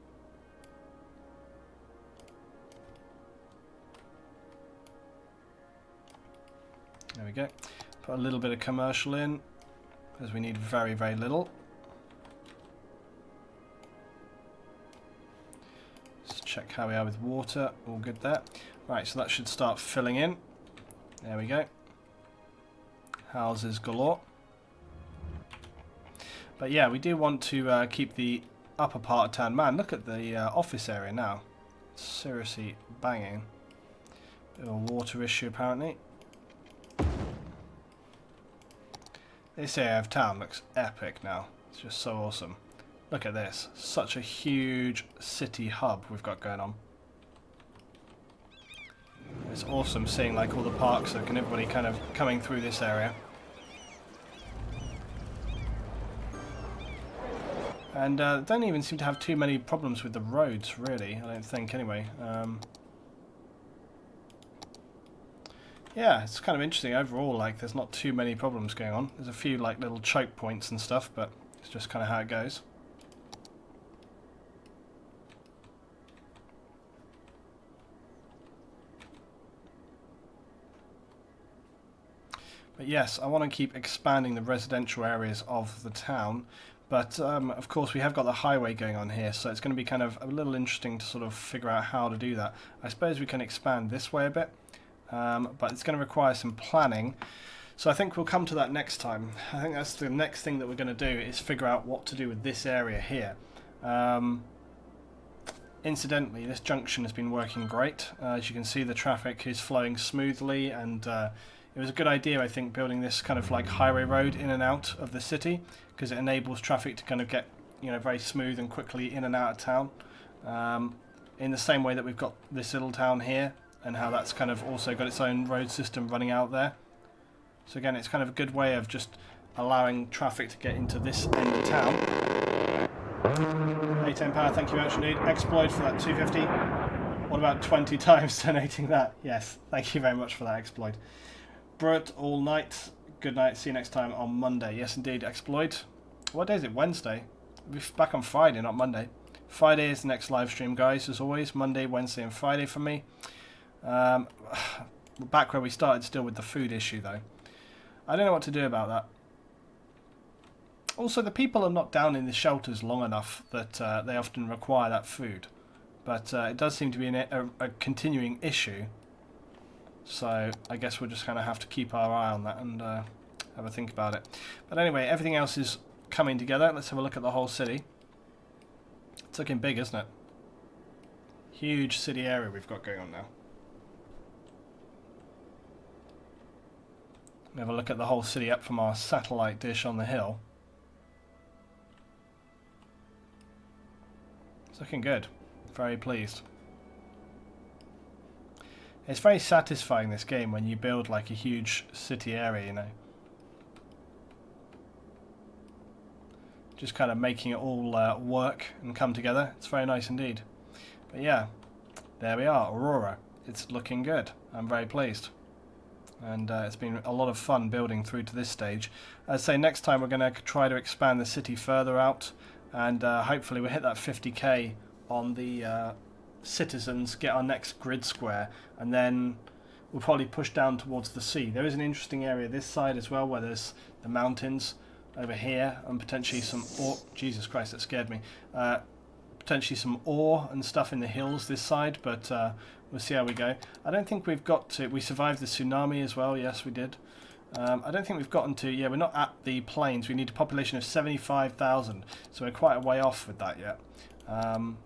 S1: There we go. Put a little bit of commercial in, because we need very, very little. check how we are with water. All good there. Right, so that should start filling in. There we go. Houses galore. But yeah, we do want to keep the upper part of town. Man, look at the office area now. Seriously banging. Bit of a water issue apparently. This area of town looks epic now. It's just so awesome. Look at this. Such a huge city hub we've got going on. It's awesome seeing like all the parks and everybody kind of coming through this area. And don't even seem to have too many problems with the roads, really. I don't think, anyway. Yeah, it's kind of interesting overall. Like, there's not too many problems going on. There's a few like little choke points and stuff, but it's just kind of how it goes. But yes, I want to keep expanding the residential areas of the town. But, of course, we have got the highway going on here, so it's going to be kind of a little interesting to sort of figure out how to do that. I suppose we can expand this way a bit, but it's going to require some planning. So I think we'll come to that next time. I think that's the next thing that we're going to do, is figure out what to do with this area here. Incidentally, this junction has been working great. As you can see, the traffic is flowing smoothly, and it was a good idea, I think, building this kind of like highway road in and out of the city, because it enables traffic to kind of get, you know, very smooth and quickly in and out of town. In the same way that we've got this little town here, and how that's kind of also got its own road system running out there. So again, it's kind of a good way of just allowing traffic to get into this end of town. 810 power, thank you very much indeed. Exploit for that 250. What about 20 times donating that? Yes, thank you very much for that exploit. Brut all night. Good night. See you next time on Monday. Yes, indeed. Exploit. What day is it? Wednesday. We'll be back on Friday, not Monday. Friday is the next live stream, guys. As always, Monday, Wednesday, and Friday for me. Back where we started, still with the food issue, though. I don't know what to do about that. Also, the people are not down in the shelters long enough that they often require that food. But it does seem to be a continuing issue. So I guess we'll just kind of have to keep our eye on that and have a think about it. But anyway, everything else is coming together. Let's have a look at the whole city. It's looking big, isn't it? Huge city area we've got going on now. We have a look at the whole city up from our satellite dish on the hill. It's looking good. Very pleased. It's very satisfying, this game, when you build like a huge city area, you know. Just kind of making it all work and come together. It's very nice indeed. But yeah, there we are, Aurora. It's looking good. I'm very pleased. And it's been a lot of fun building through to this stage. As I say, next time we're going to try to expand the city further out, and hopefully we'll hit that 50k on the citizens, get our next grid square, and then we'll probably push down towards the sea. There is an interesting area this side as well, where there's the mountains over here, and potentially some ore. Jesus Christ, that scared me. Potentially some ore and stuff in the hills this side, but we'll see how we go. I don't think we've got to... We survived the tsunami as well. Yes, we did. I don't think we've gotten to... Yeah, we're not at the plains. We need a population of 75,000, so we're quite a way off with that yet.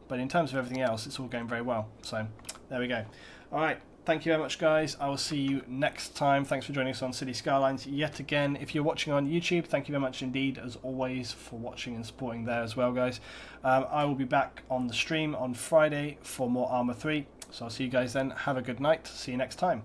S1: But in terms of everything else, it's all going very well. So, there we go. Alright, thank you very much, guys. I will see you next time. Thanks for joining us on City Skylines yet again. If you're watching on YouTube, thank you very much indeed, as always, for watching and supporting there as well, guys. I will be back on the stream on Friday for more Arma 3. So I'll see you guys then. Have a good night. See you next time.